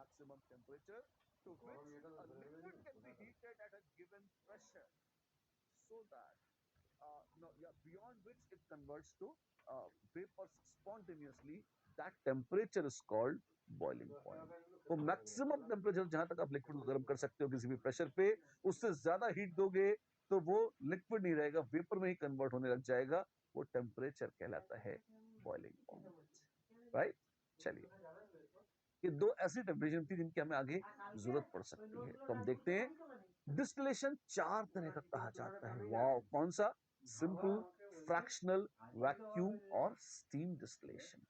maximum temperature to which a liquid can be heated at a given pressure so that yeah, beyond which it converts to vapor spontaneously. That temperature is called boiling point. वो maximum temperature जहां तक आप liquid को गर्म कर सकते हो किसी भी प्रेशर पे, उससे ज्यादा हीट दोगे तो वो लिक्विड नहीं रहेगा, वेपर में ही कन्वर्ट होने लग जाएगा। वो टेम्परेचर कहलाता है बॉइलिंग पॉइंट, राइट। चलिए, ये दो ऐसी टेम्परेचर थी जिनकी हमें आगे जरूरत पड़ सकती है। तो हम देखते हैं डिस्टिलेशन चार तरह का कहा जाता है। वाह, कौन सा? सिंपल, फ्रैक्शनल, वैक्यूम और स्टीम डिस्टिलेशन।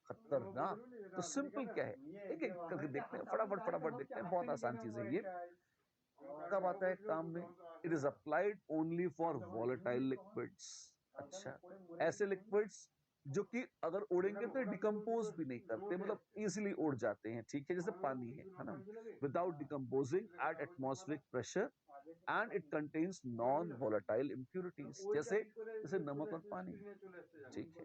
खतरनाक। तो सिंपल क्या है, एक एक करके देखते हैं, फटाफट फटाफट देखते हैं, बहुत आसान चीज है ये। कब आता है काम में? It is applied only for volatile liquids. अच्छा, ऐसे लिक्विड्स जो कि अगर उड़ेंगे तो डिकम्पोज भी नहीं करते, मतलब इजीली उड़ जाते हैं, ठीक है, जैसे पानी है ना, without decomposing at atmospheric pressure and it contains non volatile impurities, जैसे जैसे नमक और पानी, ठीक है।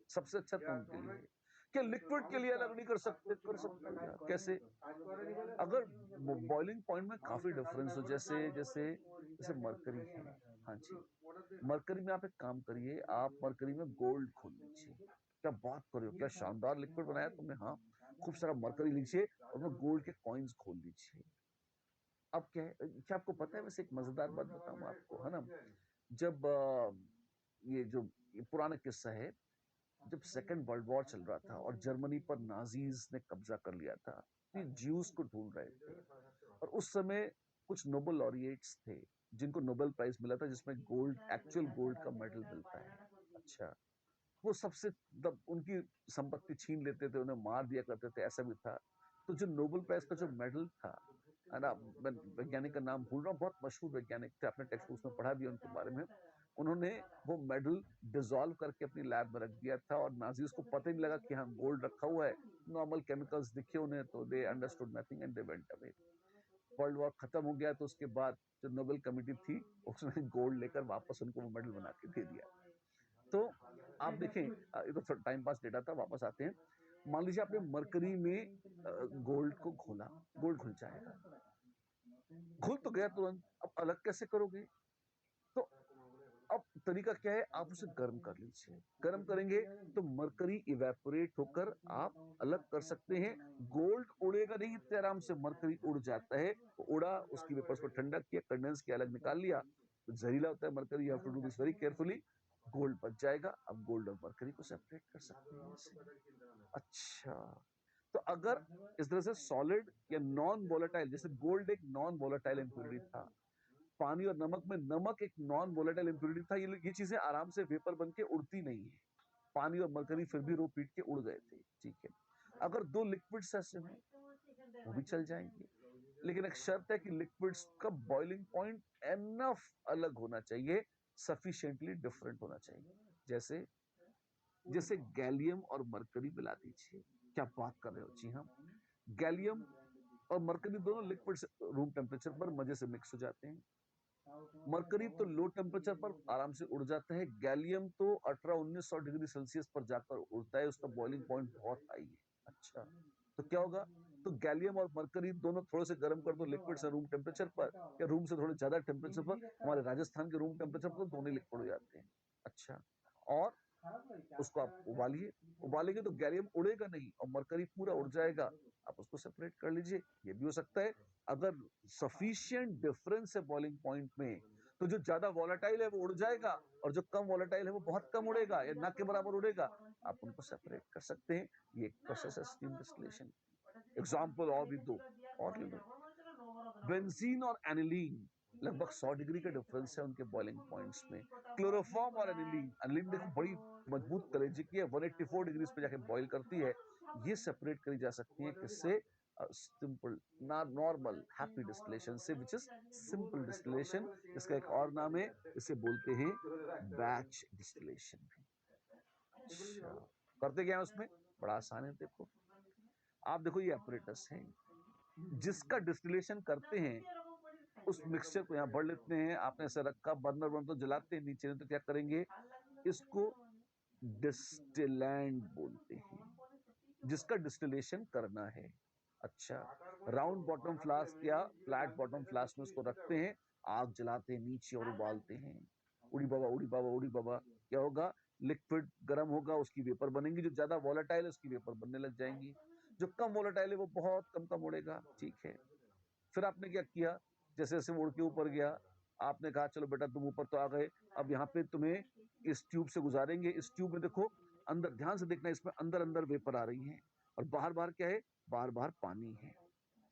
सबसे अच्छा तो उनके लिए है। क्या लिक्विड के लिए अलग नहीं कर सकते? कर सकते हैं यार। कैसे? अगर बॉइलिंग पॉइंट में काफी डिफरेंस हो, जैसे जैसे जैसे मरकरी है, हाँ जी, मरकरी में आप एक काम करिए, आप मरकरी में गोल्ड खोल लीजिए। क्या बात कर रहे हो, क्या शानदार लिक्विड बनाया तुमने। हाँ, खूब सारा मरकरी लीजिए और उसमें गोल्ड के कॉइन्स खोल लीजिए। अब क्या है, क्या आपको पता है, वैसे एक मजेदार बात बताऊं आपको, है ना, जब ये जो ये पुराना किस्सा है, जब सेकेंड वर्ल्ड वॉर चल रहा था और जर्मनी पर नाजीज ने कब्जा कर लिया था, ये ज्यूस को ढूंढ रहे थे, और उस समय कुछ नोबेल लॉरिएट्स थे जिनको नोबेल प्राइज मिला था, जिसमें गोल्ड, एक्चुअल गोल्ड का मेडल मिलता है। अच्छा, वो सबसे उनकी संपत्ति छीन लेते थे, उन्हें मार दिया करते थे, ऐसा भी था। तो जो नोबेल प्राइज का जो मेडल था, है ना, मैं वैज्ञानिक का नाम भूल रहा हूँ, बहुत मशहूर वैज्ञानिक थे, आपने टेक्स्ट बुक्स में पढ़ा भी उनके बारे में। उन्होंने वो मेडल डिसॉल्व करके अपनी लैब में रख दिया था, और नाजीज को पता ही नहीं लगा कि हाँ गोल्ड रखा हुआ है। नॉर्मल केमिकल्स दिखे उन्हें, तो they understood nothing and they went away. World war खत्म हो गया तो उसके बाद जो नोबेल कमेटी थी, उसने गोल्ड लेकर वापस उनको वो मेडल बना के दे दिया। तो आप देखें, ये तो टाइम पास डेटा था, वापस आते हैं। मान लीजिए आपने मरकरी में गोल्ड को घोला, गोल्ड घुल जाएगा, घुल तो गया तुरंत, अब अलग कैसे करोगे? तो अब तरीका क्या है, आप उसे गर्म कर लीजिए। गर्म करेंगे तो मरकरी इवेपोरेट होकर आप अलग कर सकते हैं। गोल्ड उड़ेगा नहीं इतने आराम से, मरकरी उड़ जाता है। तो उड़ा, उसकी वेपर्स को ठंडा किया, कंडेंस किया, अलग निकाल लिया, तो जहरीला होता है mercury, you have to do this very carefully. Gold बच जाएगा। अब गोल्ड और मरकरी को सेपरेट कर सकते हैं ऐसे। अच्छा, तो अगर इस तरह से सॉलिड या नॉन वोलेटाइल, जैसे गोल्ड एक नॉन वोलेटाइल इम्प्योरिटी था, पानी और नमक में नमक एक नॉन वोलेटाइल इम्प्योरिटी था, ये चीजें आराम से वेपर बन के उड़ती नहीं है। पानी और मरकरी फिर भी रो पीट के उड़ गए थे, ठीक है। अगर दो लिक्विड्स ऐसे हों, वो भी चल जाएंगे, लेकिन एक शर्त है कि लिक्विड्स का बॉइलिंग पॉइंट एनफ अलग होना चाहिए, सफिशिएंटली डिफरेंट होना चाहिए। जैसे जैसे गैलियम और मरकरी मिला दीजिए। क्या बात कर रहे हो जी। हाँ, गैलियम और मरकरी दोनों लिक्विड रूम टेम्परेचर पर मजे से मिक्स हो जाते हैं। मरकरी तो लो टेम्परेचर पर आराम से उड़ जाता है, गैलियम तो 1800-1900 डिग्री सेल्सियस पर जाकर उड़ता है, उसका बॉइलिंग पॉइंट बहुत हाई है। अच्छा, तो क्या होगा, तो गैलियम और मरकरी दोनों थोड़े से गर्म कर दो लिक्विड से रूम टेम्परेचर पर, या रूम से थोड़े ज्यादा टेम्परेचर पर, हमारे राजस्थान के रूम टेम्परेचर पर तो दोनों लिक्विड हो जाते हैं। अच्छा, और उसको आप उबालिए, उबालेंगे तो गैलियम उड़ेगा नहीं और मरकरी पूरा उड़ जाएगा। आप उसको सेपरेट कर लीजिए, ये भी हो सकता है। अगर सफिशिएंट डिफरेंस है बॉइलिंग पॉइंट में, तो जो ज्यादा वॉलेटाइल है वो उड़ जाएगा, और जो कम वॉलेटाइल है वो बहुत कम उड़ेगा या ना के बराबर उड़ेगा। आप उनको सेपरेट कर सकते हैं। ये एक प्रोसेस है स्टीम डिस्टिलेशन। एग्जाम्पल और भी दो, और ले लो। बेंजीन और एनिलीन, लगभग 100 डिग्री का डिफरेंस है उनके बॉइलिंग पॉइंट्स में। क्लोरोफॉर्म और एनिलीन, एनिलीन देखो बड़ी मजबूत कलेजे की है, 184 डिग्री पे जाके बॉइल करती है। ये सेपरेट करी जा सकती है किससे? सिंपल, नॉर्मल हैप्पी डिस्टिलेशन से, विच इज सिंपल डिस्टिलेशन। इसका एक और नाम है, इसे बोलते हैं बैच डिस्टिलेशन भी। अच्छा, करते क्या है उसमें? बड़ा आसान है, देखो आप, देखो ये एपरेटस है, जिसका डिस्टिलेशन करते हैं उस मिक्सचर को यहाँ भर लेते हैं। आपने ऐसे रखा, बर्नर बर्नर तो जलाते हैं नीचे, तो क्या करेंगे, इसको डिस्टिलैंड बोलते हैं। जिसका डिस्टिलेशन करना है। अच्छा, राउंड बॉटम फ्लास्क या फ्लैट बॉटम फ्लास्क में उसको रखते हैं, आग जलाते हैं नीचे और उबालते हैं। उड़ी बाबा उड़ी बाबा उड़ी बाबा, क्या होगा? लिक्विड गर्म होगा, उसकी वेपर बनेंगी। जो ज्यादा वॉलेटाइल है उसकी वेपर बनने लग जाएंगी, जो कम वॉलेटाइल है वो बहुत कम कम उड़ेगा। ठीक है, फिर आपने क्या किया? जैसे जैसे वो उड़ के ऊपर गया, आपने कहा चलो बेटा तुम ऊपर तो आ गए, अब यहाँ पे तुम्हें इस ट्यूब से गुजारेंगे। इस ट्यूब में देखो, अंदर ध्यान से देखना, इसमें अंदर अंदर वेपर आ रही है और बाहर बाहर क्या है? बाहर बाहर पानी है।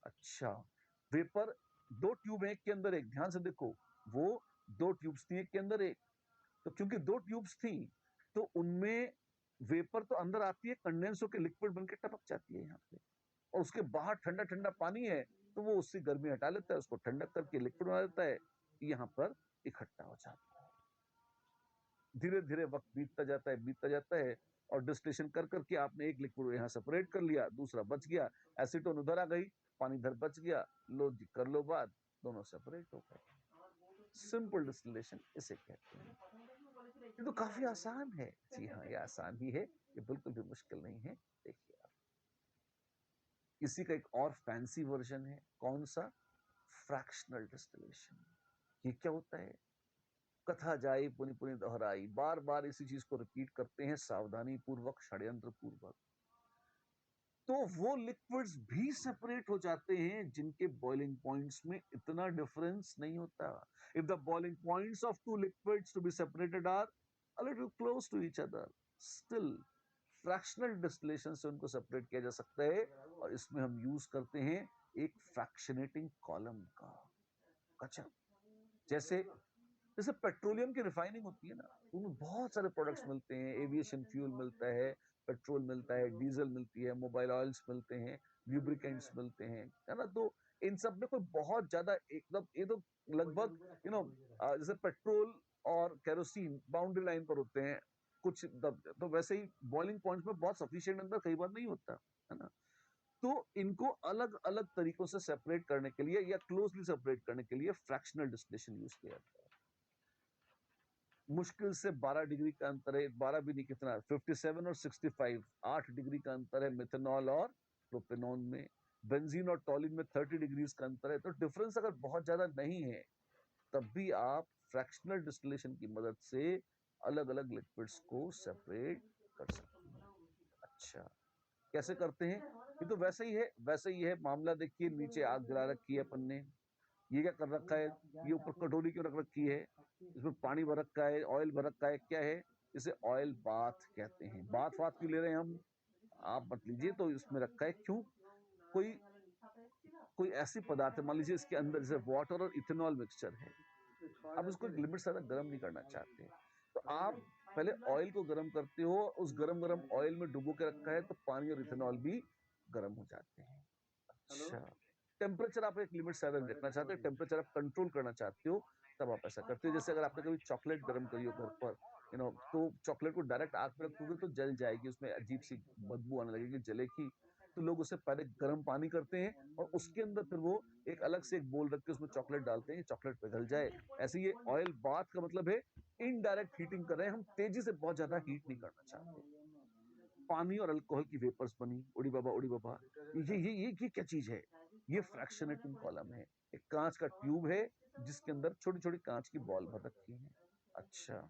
अच्छा, वेपर दो ट्यूब है, एक के अंदर एक। ध्यान से देखो, वो दो ट्यूब्स थी, एक के अंदर एक। तो क्योंकि दो ट्यूब्स थी तो उनमें वेपर तो अंदर आती है, कंडेंस होकर लिक्विड बनकर टपक जाती है यहाँ पे, और उसके बाहर ठंडा ठंडा पानी है, तो वो उससे गर्मी हटा लेता है, उसको ठंडक करके लिक्विड बना देता है, यहाँ पर इकट्ठा हो जाता है। धीरे धीरे वक्त बीतता जाता है, और डिस्टिलेशन कर करके आपने एक लिक्विड यहाँ सेपरेट कर लिया, दूसरा बच गया, एसीटोन उधर आ गई, पानी इधर बच गया, लो जी कर लो बात, दोनों सेपरेट हो गए। सिंपल डिस्टिलेशन इसे कहते हैं। ये तो काफी आसान है। जी हाँ, ये आसान ही है, ये बिल्कुल भी मुश्किल नहीं है। देखिए आप, इसी का एक और फैंसी वर्जन है। कौन सा? Fractional distillation. ये क्या होता है? कथा जाई पुनि पुनि दोहराई, बार बार इसी चीज को रिपीट करते हैं, सावधानी पूर्वक, षड्यंत्र पूर्वक, तो वो लिक्विड्स भी सेपरेट हो जाते हैं जिनके बॉइलिंग पॉइंट्स में इतना डिफरेंस नहीं होता। If the boiling points of two liquids to be separated are a little close to each other, still fractional distillation से उनको सेपरेट किया जा सकता है, और इसमें हम यूज करते हैं एक फ्रैक्शनेटिंग कॉलम का। अच्छा, जैसे जैसे पेट्रोलियम की रिफाइनिंग होती है ना, उनमें बहुत सारे प्रोडक्ट्स मिलते हैं, एविएशन फ्यूल मिलता है, पेट्रोल मिलता है, डीजल मिलती है, मोबाइल ऑयल्स मिलते हैं, लुब्रिकेंट्स मिलते हैं, है ना? तो इन सब में कोई बहुत ज्यादा एकदम, ये तो लगभग जैसे पेट्रोल और केरोसिन बाउंड्री लाइन पर होते हैं कुछ तो वैसे ही बॉइलिंग पॉइंट्स में बहुत सफिशिएंट अंदर कई बार नहीं होता, है ना? तो इनको अलग अलग तरीकों से सेपरेट करने के लिए या क्लोजली सेपरेट करने के लिए फ्रैक्शनल डिस्टिलेशन यूज किया जाता है। मुश्किल से 12 डिग्री का अंतर है, 12 भी नहीं, कितना 57 और 65, 8 डिग्री का अंतर है मिथेनॉल और प्रोपेनॉन में। बेंजीन और टॉलिन में 30 डिग्रीज का अंतर है। तो डिफरेंस अगर बहुत ज्यादा नहीं है, तब भी आप फ्रैक्शनल डिस्टिलेशन की मदद से अलग अलग लिक्विड्स को सेपरेट कर सकते हैं। अच्छा, कैसे करते हैं? ये तो वैसे ही है मामला। देखिए, नीचे आग जला रखी है अपन ने, ये क्या कर रखा है? ये ऊपर कटोरी क्यों रख रखी है? इसमें पानी भर रखा है, ऑयल भर रखा है, क्या है? इसे ऑयल बाथ कहते हैं। बाथ वाथ क्यों ले रहे हैं हम? आप मत लीजिए। तो इसमें रखा है क्यों? कोई कोई ऐसी पदार्थ है, मान लीजिए इसके अंदर जैसे वाटर और इथेनॉल मिक्सचर है, आप इसको एक लिमिट से ज्यादा गर्म नहीं करना चाहते, तो आप पहले ऑयल को गर्म करते हो, उस गरम गरम ऑयल में डुबो के रखा है, तो पानी और इथेनॉल भी गर्म हो जाते हैं। अच्छा, टेम्परेचर आप एक लिमिट से ज्यादा रखना चाहते हो, टेम्परेचर आप कंट्रोल करना चाहते हो, तब आप ऐसा करते हो। जैसे अगर आपने कभी चॉकलेट गर्म करी हो घर पर, तो चॉकलेट को डायरेक्ट आग पे रखोगे तो जल जाएगी, उसमें अजीब सी बदबू आने लगेगी, जलेगी। तो लोग उसे पहले गर्म पानी करते हैं, और उसके अंदर फिर वो एक अलग से एक बोल रख के उसमें चॉकलेट डालते हैं, चॉकलेट पिघल जाए। ऐसे ये ऑयल बाथ का मतलब है इनडायरेक्ट हीटिंग कर रहे हैं हम, तेजी से बहुत ज्यादा हीट नहीं करना चाहते। पानी और अल्कोहल की वेपर्स बनी, उड़ी बाबा उड़ी बाबा। ये क्या चीज है? ये फ्रैक्शनेटिंग कॉलम है। एक कांच का ट्यूब है जिसके अंदर छोटी छोटी कांच की बॉल भर रखी है। अच्छा,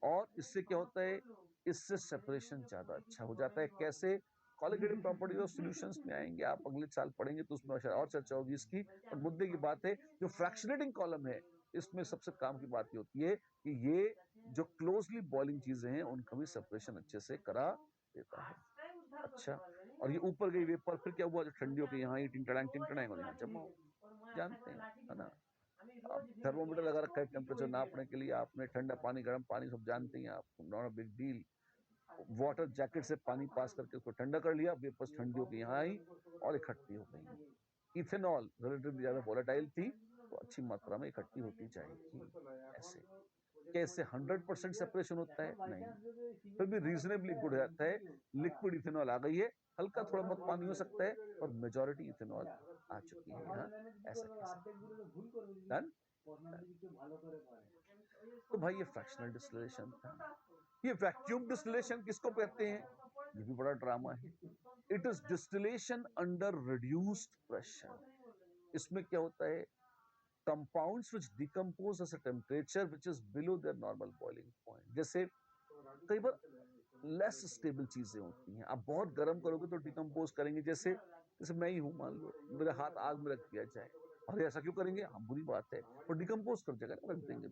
और इससे क्या होता है? इससे सेपरेशन ज्यादा अच्छा हो जाता है। कैसे? कॉलिगेटिव प्रॉपर्टीज ऑफ सॉल्यूशंस में आएंगे, आप अगले साल पढ़ेंगे तो उसमें और चर्चा होगी इसकी। और मुद्दे की बात है, जो फ्रैक्शनेटिंग कॉलम है, इसमें सबसे काम की बात ये होती है कि ये जो क्लोजली बॉइलिंग चीजें हैं उनका भी सेपरेशन अच्छे से करा देता है। अच्छा, और ये ऊपर गई वेपर, फिर क्या हुआ? जो ठंडी हो गई, यहाँ ही टिंटड़ाएंगे और यहाँ जमा हो गई, जानते हैं, है ना? अब थर्मोमीटर लगा रखा है टेम्परेचर नापने के लिए आपने, ठंडा पानी गर्म पानी सब जानते हैं आप, not a big deal. Water jacket से पानी पास करके उसको ठंडा कर लिया, वेपर्स ठंडी हो गई, यहाँ आई और इकट्ठी हो गई। इथेनॉल रिलेटिवली ज्यादा वोलेटाइल थी, तो अच्छी मात्रा में इकट्ठी होती जाएगी। ऐसे क्या इससे 100% सेपरेशन होता है? नहीं, फिर भी रीजनेबली गुड हो जाता है। लिक्विड इथेनॉल आ गई है, हल्का थोड़ा बहुत पानी हो सकता है, और मेजॉरिटी इथेनॉल आ चुकी है यहाँ। ऐसा कैसे? डन? तो भाई ये फ्रैक्शनल डिस्टिलेशन था। ये वैक्यूम डिस्टिलेशन किसको कहते हैं? ये भी बड़ा ड्रामा है। It is distillation under reduced pressure. इसमें क्या होता है, compounds which decompose at a temperature which is below there normal boiling point. जैसे कई बार लेस स्टेबल चीजें होती हैं, आप बहुत गर्म करोगे तो डिकम्पोज करेंगे। जैसे जैसे मैं ही हूं, मान लो मेरे हाथ आग में रख दिया जाए, अरे ऐसा क्यों करेंगे, हम बुरी बात है, पर डिकम्पोज कर जाएगा ना, रख देंगे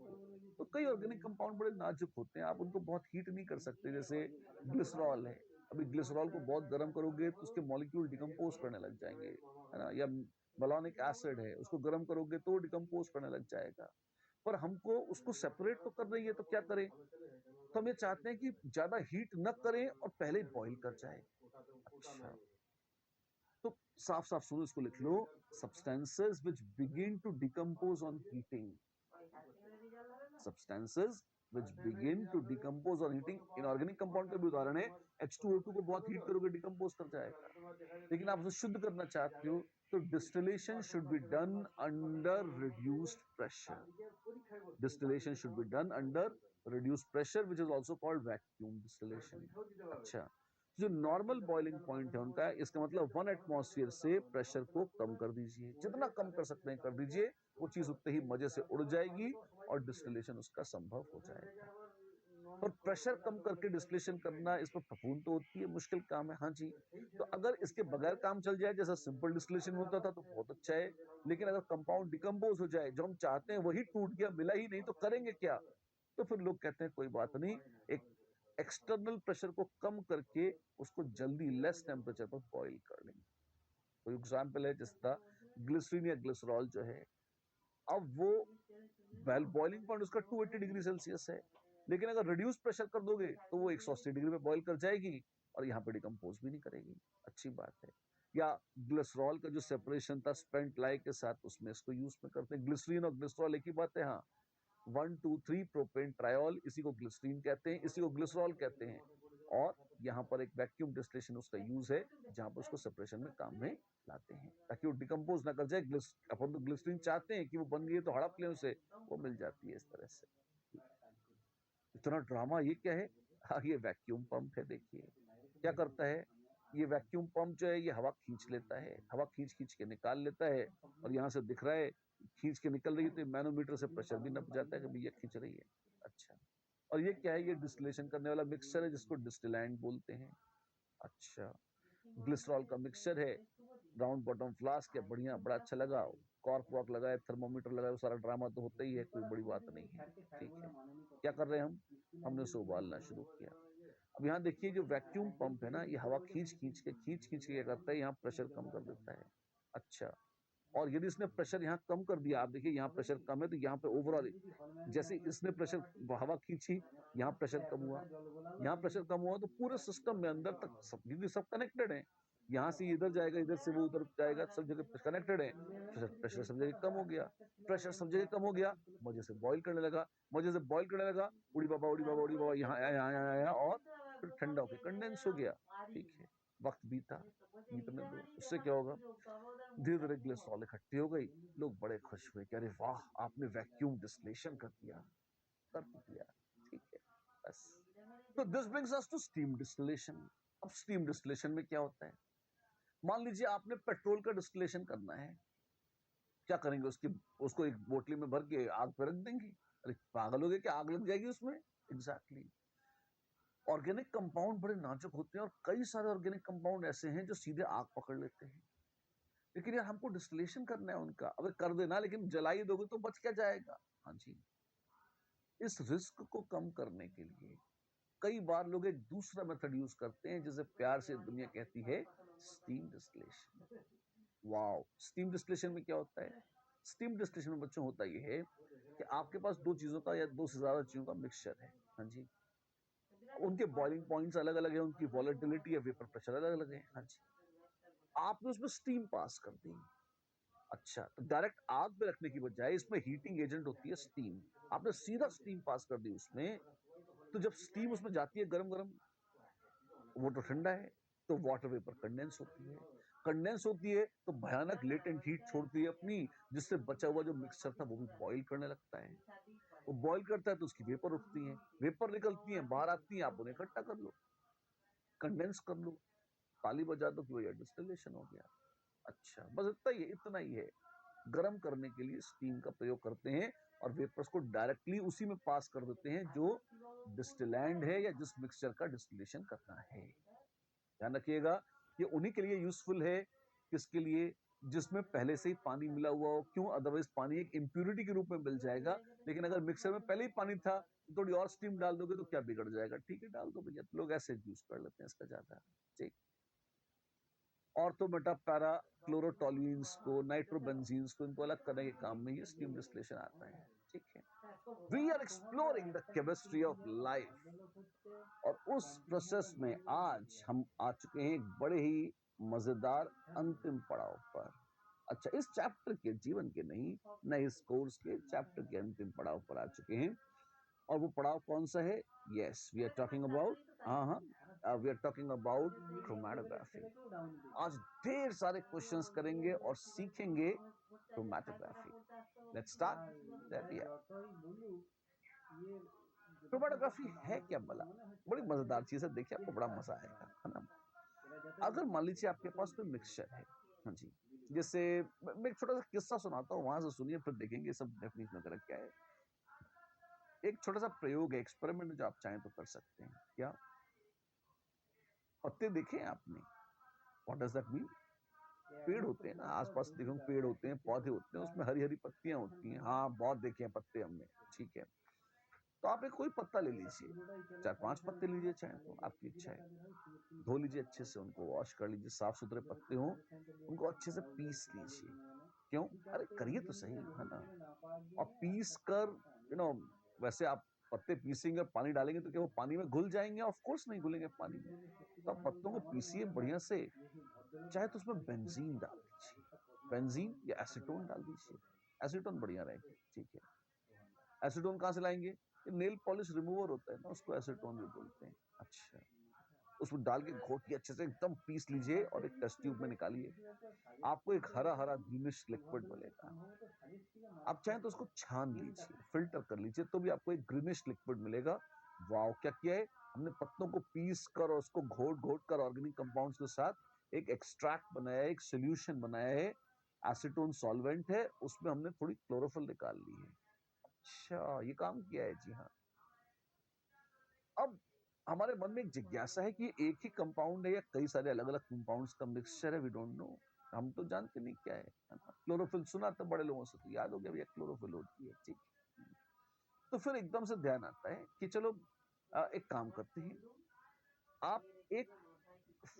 तो कई ऑर्गेनिक कंपाउंड बड़े नाजुक होते हैं, आप उनको बहुत हीट नहीं कर सकते। जैसे ग्लिसरॉल है, अभी ग्लिसरॉल को बहुत गर्म करोगे तो उसके मॉलिक्यूल डिकम्पोज करने लग जाएंगे, है ना। या मेलानिक एसिड है, उसको गर्म करोगे तो डिकम्पोज करने लग जाएगा। पर हमको उसको सेपरेट तो कर रही है, तो क्या करें, तो हम ये चाहते हैं कि ज्यादा हीट न करें और पहले बॉईल कर जाए। अच्छा, तो साफ साफ सुनो, इसको लिख लो, substances which begin to decompose on heating, substances which begin to decompose on heating। Inorganic compound का भी उदाहरण है, H2O2 को बहुत हीट करोगे डिकम्पोज कर जाएगा, लेकिन आप उसे शुद्ध करना चाहते हो तो distillation should be done under reduced pressure. Distillation should be done under reduced pressure which is also called vacuum distillation. अच्छा, जो नॉर्मल बॉइलिंग पॉइंट है उनका, इसका मतलब 1 एटमॉस्फेयर से प्रेशर को कम कर दीजिए, जितना कम कर सकते हैं कर दीजिए, वो चीज उतने ही मजे से उड़ जाएगी और डिस्टिलेशन उसका संभव हो जाएगा। और प्रेशर कम करके डिस्टिलेशन करना, इसमें फफूंद तो होती है, मुश्किल काम है, हाँ जी। तो अगर इसके बगैर काम चल जाए, जैसा सिंपल डिस्टिलेशन होता था, तो बहुत अच्छा है। लेकिन अगर कंपाउंड डिकम्पोज हो जाए, जो हम चाहते हैं वही टूट गया, मिला ही नहीं, तो करेंगे क्या। तो फिर लोग कहते हैं कोई बात नहीं, एक एक्सटर्नल प्रेशर को कम करके उसको जल्दी लेस टेम्परेचर पर बॉईल कर लेंगे। कोई एग्जाम्पल है जिसका ग्लिसरीन या ग्लिसरॉल जो है, अब वो बॉइलिंग पॉइंट उसका 280 डिग्री सेल्सियस है, लेकिन अगर रिड्यूस प्रेशर कर दोगे तो वो 180 डिग्री पे बॉईल कर जाएगी और यहाँ पे डिकम्पोज भी नहीं करेगी। अच्छी बात है। या ग्लिसरॉल का जो सेपरेशन था स्पेंट लाई के साथ, उसमें इसको यूज में करते हैं। ग्लिसरीन और ग्लिसरॉल एक ही बात है, हाँ। 1,2,3 प्रोपेन ट्रायोल, इसी को ग्लिसरीन कहते हैं, इसी को ग्लिसरॉल कहते हैं। और यहाँ पर एक वैक्यूम डिस्टिलेशन उसका यूज है, जहां पर उसको सेपरेशन में काम में लाते हैं, ताकि वो डिकम्पोज ना कर जाए। अपन तो ग्लिसरीन चाहते हैं कि वो बन गई है तो हड़प लें उसे, वो मिल जाती है इस तरह से। इतना ड्रामा ये क्या है, हाँ, ये वैक्यूम पंप है। देखिए क्या करता है, ये वैक्यूम पंप जो है, ये हवा खींच लेता है, हवा खींच खींच के निकाल लेता है, और यहाँ से दिख रहा है खींच के निकल रही है, तो मैनोमीटर से प्रेशर भी नप जाता है कि भैया खींच रही है। अच्छा, और ये क्या है, ये डिस्टिलेशन करने वाला मिक्सचर है, जिसको डिस्टिलैंट बोलते हैं। अच्छा, ग्लिसरॉल का मिक्सचर है, राउंड बॉटम फ्लास्क है, बढ़िया, बड़ा अच्छा लगा, कॉर्क वॉर्क लगाए, थर्मोमीटर लगाए, वो सारा ड्रामा तो होता ही है, कोई बड़ी बात नहीं है। ठीक है, क्या कर रहे हैं हम, हमने उसे उबालना शुरू किया। अब यहाँ देखिए, जो वैक्यूम पंप है ना, ये हवा खींच खींच के क्या करता है, यहाँ प्रेशर कम कर देता है। अच्छा, और यदि इसने प्रेशर यहाँ कम कर दिया, आप देखिए यहाँ प्रेशर कम है, तो यहाँ पे ओवरऑल जैसे इसने प्रेशर, हवा खींची, यहाँ प्रेशर कम हुआ, यहाँ प्रेशर कम हुआ, तो पूरे सिस्टम में अंदर तक सब, क्योंकि सब कनेक्टेड है, यहाँ से इधर जाएगा, इधर से वो उधर जाएगा, सब जगह कनेक्टेड है। प्रेशर सब जगह कम हो गया, प्रेशर सब जगह कम हो गया, मजे से बॉईल करने लगा, मजे से बॉईल करने लगा, उड़ी बाबा उड़ी बाबा उड़ी बाबा, यहाँ आया यहाँ आया आया, और फिर ठंडा होकर कंडेंस हो गया। ठीक है, वक्त बीता, बीतने दो, उससे क्या होगा, धीरे धीरे ग्लिसरॉल इकट्ठी हो गई, लोग बड़े खुश हुए कि अरे वाह, आपने वैक्यूम डिस्टिलेशन कर दिया, कर दिया। ठीक है, बस। तो this brings us to steam distillation. अब स्टीम डिस्टिलेशन में क्या होता है, मान लीजिए आपने पेट्रोल का डिस्टिलेशन करना है, क्या करेंगे, उसकी उसको एक बोतली में भर के आग पे रख देंगे, अरे पागल हो गए, क्या आग लग जाएगी उसमें। एग्जैक्टली, ऑर्गेनिक कंपाउंड बड़े नाजुक होते हैं, और कई सारे ऑर्गेनिक कंपाउंड ऐसे हैं जो सीधे आग पकड़ लेते हैं, लेकिन यार हमको डिस्टिलेशन करना है उनका, अगर कर देना, लेकिन जला ही दोगे तो बच क्या जाएगा। हाँ जी, इस रिस्क को कम करने के लिए कई बार लोग एक दूसरा मेथड यूज करते हैं, जिसे प्यार से दुनिया कहती है steam distillation. Wow, steam distillation में क्या होता है, स्टीम डिस्टिलेशन में बच्चों होता यह है कि आपके पास दो चीजों का या दो से ज्यादा चीजों का मिक्सचर है। हाँ जी, उनके बॉइलिंग पॉइंट्स अलग अलग है, उनकी वॉलेटिलिटी या वेपर प्रेशर अलग अलग है। हाँ जी, आपने उसमें स्टीम पास कर दी। अच्छा, तो डायरेक्ट आग पे रखने की बजाय इसमें हीटिंग एजेंट होती है स्टीम, आपने सीधा स्टीम पास कर दी उसमें, तो जब स्टीम उसमें जाती है गरम गरम, वो तो ठंडा है, तो वाटर वेपर कंडेंस होती है, कंडेंस होती है तो भयानक लेटेंट हीट छोड़ती है अपनी, जिससे बचा हुआ जो मिक्सचर था वो भी बॉईल करने लगता है। वो बॉईल करता है तो उसकी वेपर उठती है, वेपर निकलती है, बाहर आती है, आप उन्हें इकट्ठा कर लो। कंडेंस कर लो, ताली बजा दो कि भैया डिस्टिलेशन हो गया। अच्छा, बस इतना ही है। गर्म करने के लिए स्टीम का प्रयोग करते हैं और वेपर्स को डायरेक्टली उसी में पास कर देते हैं जो डिस्टिलैंड है या जिस मिक्सचर का डिस्टिलेशन करना है। ध्यान रखिएगा, ये उन्हीं के लिए यूजफुल है, किसके लिए, जिसमें पहले से ही पानी मिला हुआ हो। क्यों? अदरवाइज पानी एक इम्प्यूरिटी के रूप में मिल जाएगा, लेकिन अगर मिक्सर में पहले ही पानी था तो थोड़ी और स्टीम डाल दोगे तो क्या बिगड़ जाएगा। ठीक है, डाल दो भैया। तो लोग ऐसे यूज कर लेते हैं इसका ज्यादा। ठीक। ऑर्थो मेटा पैरा क्लोरोटोल्यून्स को, नाइट्रोबेंजीन्स को, इनको अलग करने के काम में ये स्टीम डिस्टिलेशन आता है। ठीक है। We are exploring the chemistry of life, और उस प्रोसेस में आज हम आ चुके हैं एक बड़े ही मजेदार अंतिम पड़ाव पर। अच्छा, इस चैप्टर के, जीवन के नहीं, न इस कोर्स के, चैप्टर के अंतिम पड़ाव पर आ चुके हैं। और वो पड़ाव कौन सा है? Yes, we are talking about, we are talking about chromatography. आज ढेर सारे क्वेश्चंस करेंगे और सीखेंगे क्रोमैटोग्राफी। Let's start. क्रोमैटोग्राफी है क्या भला? बड़ी मजेदार चीज है, देखिए आपको बड़ा मजा आएगा, है ना। अगर मान लीजिए आपके पास कोई मिक्सचर है, हाँ जी, जैसे मैं एक छोटा सा किस्सा सुनाता हूँ, वहां से सुनिए, फिर देखेंगे सब डेफिनेशन वगैरह क्या है। एक छोटा सा प्रयोग है, एक्सपेरिमेंट, जो आप चाहें तो कर सकते हैं। क्या पत्ते देखे हैं आपने? What does that mean? पेड़ होते हैं ना, आसपास देखो पेड़ होते हैं, पौधे होते हैं, उसमें हरी हरी पत्तियां होती हैं। हाँ, बहुत देखे हैं पत्ते हमने। ठीक है, तो आप एक कोई पत्ता ले लीजिए, 4-5 पत्ते लीजिए, चाहे तो आपकी इच्छा है। धो लीजिए अच्छे से, उनको वॉश कर लीजिए, साफ सुथरे पत्ते हों, उनको अच्छे से पीस लीजिए। क्यों? अरे करिए तो सही, है ना। और पीस कर, वैसे आप पत्ते पीसेंगे और पानी डालेंगे तो क्या वो पानी में घुल जाएंगे? ऑफ कोर्स नहीं घुलेंगे पानी में। तो आप पत्तों को पीसिए बढ़िया से, चाहे तो उसमें बेंजीन डाल दीजिए, बेंजीन या एसीटोन डाल दीजिए। एसीटोन बढ़िया रहेगी। ठीक है, एसीटोन कहाँ से लाएंगे? नेल पॉलिश रिमूवर होता है ना, उसको एसीटोन भी बोलते हैं। अच्छा, उसमें डाल के घोटिए, अच्छे से एकदम पीस लीजिए और एक टेस्ट ट्यूब में निकालिए। आपको एक हरा हरा ग्रीनिश लिक्विड मिलेगा। आप चाहें तो उसको छान लीजिए, फिल्टर कर लीजिए, तो भी आपको एक ग्रीनिश लिक्विड मिलेगा। वाओ, क्या किया है हमने? पत्तों को पीस कर और उसको घोट घोट कर ऑर्गेनिक कंपाउंड्स के साथ एक एक्सट्रैक्ट बनाया है, एक सोल्यूशन बनाया है। एसीटोन सॉल्वेंट है, उसमें हमने थोड़ी क्लोरोफिल निकाल ली है। अच्छा, ये काम किया है। जी हाँ। अब हमारे मन में एक जिज्ञासा है कि एक ही कंपाउंड है या कई सारे अलग अलग कंपाउंड्स का मिक्सचर है? वी डोंट नो, हम तो जानते नहीं क्या है ना। क्लोरोफिल सुना था बड़े लोगों से, तो याद हो गया भैया क्लोरोफिल होती है। ठीक। तो फिर एकदम से ध्यान आता है कि चलो एक काम करते हैं, आप एक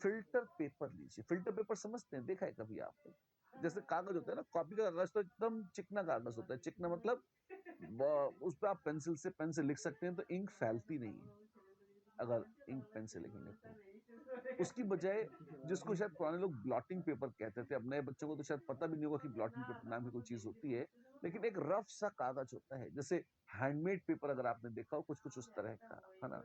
फिल्टर पेपर लीजिए। फिल्टर पेपर समझते हैं? देखा है कभी आपने? जैसे कागज होता है ना, कॉपी का कागज तो एकदम चिकना कागज होता है। चिकना मतलब उस पर आप पेन से लिख सकते हैं, तो इंक फैलती नहीं है अगर इंक पेन से लिखेंगे तो। उसकी बजाय, जिसको शायद पुराने लोग ब्लॉटिंग पेपर कहते थे, अब नए बच्चों को तो शायद पता भी नहीं होगा कि ब्लॉटिंग पेपर नाम की कोई चीज होती है, लेकिन एक रफ सा कागज होता है, जैसे हैंडमेड पेपर अगर आपने देखा हो, कुछ कुछ उस तरह का, है ना।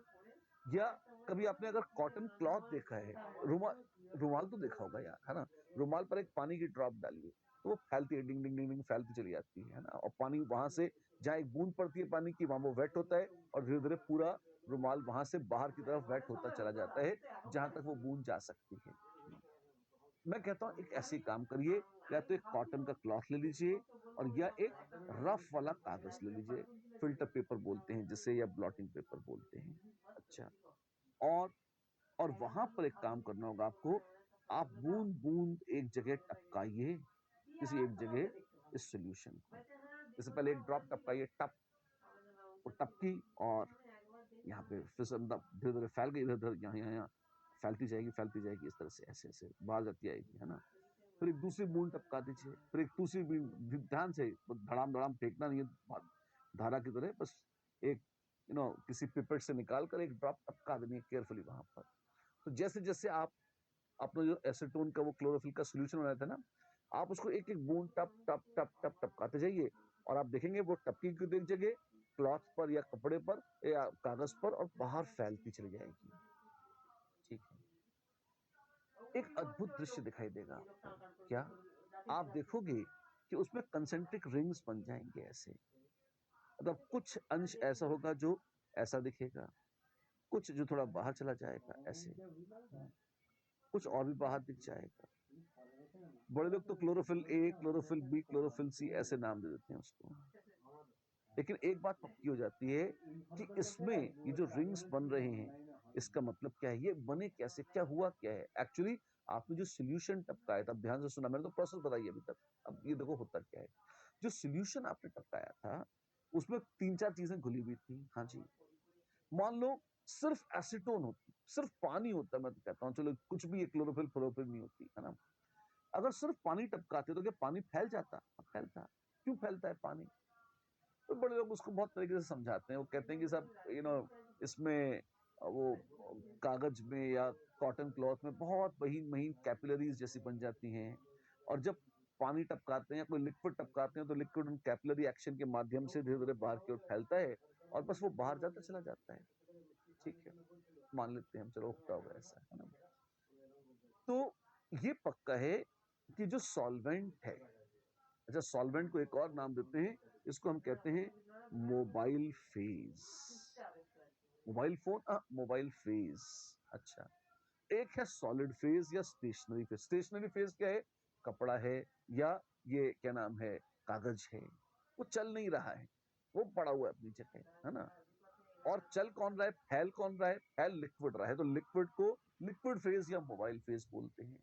या कभी आपने अगर कॉटन क्लॉथ देखा है, रुमाल, रुमाल तो देखा होगा यार, है ना। रुमाल पर एक पानी की ड्रॉप डालिए तो वो फैलती है, डिंग डिंग डिंग डिंग फैलती चली जाती है ना। और पानी वहां से, जहाँ एक बूंद पड़ती है पानी की, वहां वो वेट होता है, और धीरे धीरे पूरा रुमाल वहां से बाहर की तरफ वेट होता चला जाता है, जहां तक वो बूंद जा सकती है। मैं कहता हूँ एक ऐसे काम करिए, या तो एक कॉटन का क्लॉथ ले लीजिए, और या एक रफ वाला कागज ले लीजिए, फिल्टर पेपर बोलते हैं जिसे, या ब्लॉटिंग पेपर बोलते हैं। अच्छा, और और वहां पर एक काम करना होगा आपको। आप बूंद बूंद एक जगह टपकाइए, किसी एक जगह इस सॉल्यूशन को। जैसे पहले एक ड्रॉप टपकाइए, टप, वो टपकी, और यहाँ पे फिर धीरे धीरे फैल गई, इधर उधर, यहाँ यहाँ यहाँ फैलती जाएगी, इस तरह से ऐसे ऐसे बाहर जाती आएगी, है ना। फिर एक दूसरी बूंद टपका दीजिए, फिर एक दूसरी बूंद, ध्यान से, धड़ाम धड़ाम फेंकना नहीं है धारा की तरह, बस एक किसी पिपेट से निकाल कर एक ड्रॉप टपका देनी है केयरफुली वहां पर। तो जैसे जैसे आप अपना जो एसीटोन का, वो क्लोरोफिल का सोल्यूशन बनाया था ना, आप उसको एक एक बूंद टप टप टप टप टपकाते जाइए, और आप देखेंगे वो टपकी की एक जगह क्लॉथ पर या कपड़े पर या कागज पर, और बाहर फैलती चली जाएगी। ठीक है, एक अद्भुत दृश्य दिखाई देगा आपको। क्या? आप देखोगे कि उसमें कंसेंट्रिक रिंग्स बन जाएंगे ऐसे, मतलब कुछ अंश ऐसा होगा जो ऐसा दिखेगा, कुछ जो थोड़ा बाहर चला जाएगा ऐसे, कुछ और भी बाहर दिख जाएगा। बड़े लोग तो chlorophyll A, chlorophyll B, chlorophyll C ऐसे नाम दे देते हैं उसको। लेकिन एक बात पक्की हो जाती है कि इसमें ये जो रिंग्स बन रहे हैं, इसका मतलब क्या है, ये बने कैसे, क्या हुआ क्या है। एक्चुअली आपने जो सोल्यूशन टपकाया था, ध्यान से सुना, मैंने तो प्रोसेस बताई अभी तक। अब ये देखो होता क्या है, जो सोल्यूशन आपने टपकाया था उसमें 3-4 चीजें घुली हुई थी। हाँ जी, मान लो सिर्फ एसीटोन होती, सिर्फ पानी होता, मैं तो कहता हूँ चलो कुछ भी, क्लोरोफिल फ्लोरोफिल नहीं होती है ना। अगर सिर्फ पानी टपकाते तो क्या पानी फैल जाता? फैलता। क्यों फैलता है पानी? तो बड़े लोग उसको बहुत तरीके से समझाते हैं। वो कहते हैं कि साहब इसमें वो कागज में या कॉटन क्लॉथ में बहुत महीन महीन कैपिलरीज जैसी बन जाती हैं, और जब पानी टपकाते हैं या कोई लिक्विड टपकाते हैं तो लिक्विड उन कैपिलरी एक्शन के माध्यम से धीरे धीरे बाहर की ओर फैलता है और बस वो बाहर जाता चला जाता है। ठीक है, मान लेते हैं हम, चलो होता होगा ऐसा, है ना। तो ये पक्का है कि जो सॉल्वेंट है, अच्छा सॉल्वेंट को एक और नाम देते हैं, इसको हम कहते हैं mobile phase. Mobile phone, mobile phase. अच्छा, एक है सॉलिड फेज या स्टेशनरी फेज। स्टेशनरी फेज क्या है? कपड़ा है या ये क्या नाम है, कागज है, वो चल नहीं रहा है, वो पड़ा हुआ है अपनी जगह, है ना। और चल कौन रहा है, फैल कौन रहा है, फैल लिक्विड रहा है, तो लिक्विड को लिक्विड फेज या मोबाइल फेज बोलते हैं।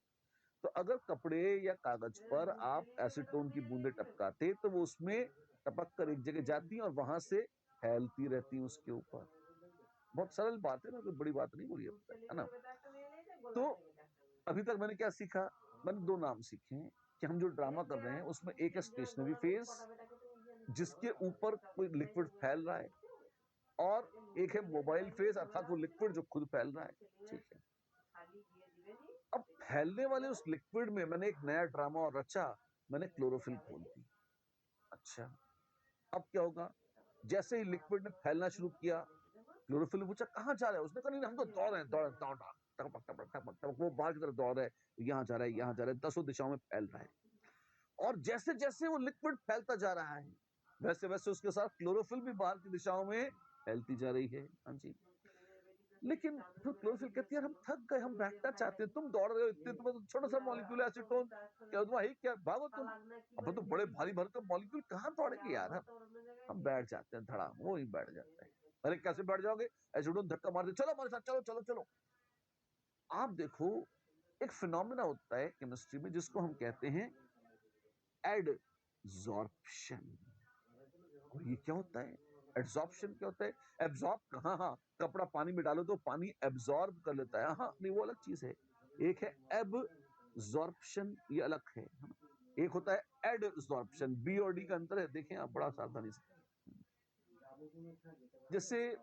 तो अगर कपड़े या कागज पर आप एसीटोन की बूंदें टपकाते तो वो उसमें टपक कर एक जगह जाती और वहां से फैलती रहती उसके ऊपर। बहुत सरल बात है ना, कोई बड़ी बात नहीं बोली अब तक, है ना। तो अभी तक मैंने क्या सीखा? मैंने 2 नाम सीखे हैं कि हम जो ड्रामा कर रहे हैं उसमें एक है स्टेशनरी फेज, जिसके ऊपर कोई लिक्विड फैल रहा है, और एक है मोबाइल फेज, अर्थात वो लिक्विड जो खुद फैल रहा है। ठीक है, अब फैलने वाले उस लिक्विड में मैंने एक नया ड्रामा और रचा, मैंने क्लोरोफिल घोल दी। अच्छा, अब क्या होगा? जैसे ही लिक्विड ने फैलना शुरू किया, क्लोरोफिल ने पूछा कहाँ जा रहा है? उसने कहा नहीं हम तो दौड़ रहे हैं, दौड़ दौड़ टपक टपक टपक टपक, वो बाहर की तरफ दौड़ रहा है, यहाँ जा रहा है, यहाँ जा रहा है, 10 दिशाओं में फैल रहा है। और जैसे जैसे वो लिक्विड फैलता जा रहा है, वैसे वैसे उसके साथ क्लोरोफिल भी बाहर की दिशाओं में फैलती जा रही है। हाँ जी, लेकिन फिर क्लोरोफिल कहती है यार हम थक गए, हम बैठना चाहते हैं, तुम दौड़ रहे हो इतने, तुम्हें तो छोटा सा मॉलिक्यूल है एसीटोन, क्या हुआ ही क्या, भागो तुम। अब तो बड़े भारी भरकम मॉलिक्यूल कहाँ दौड़ेंगे यार, हम बैठ जाते हैं, धड़ा वो ही बैठ जाता है। अरे कैसे बैठ जाओगे? एसीटोन धक्का मार दे, चलो हमारे साथ, चलो चलो चलो। आप देखो, एक फिनोमेना होता है केमिस्ट्री में जिसको हम कहते हैं एडजॉर्प्शन। और ये क्या होता है? एब्जॉर्प्शन क्या होता है? एब्जॉर्ब कहाँ, हाँ कपड़ा पानी में डालो तो पानी एब्जॉर्ब कर लेता है, हाँ नहीं वो अलग चीज है। एक है एब्जॉर्प्शन, ये अलग है ना? एक होता है एडजॉर्प्शन, बी और डी का अंतर है, देखें आप बड़ा सावधानी से। जैसे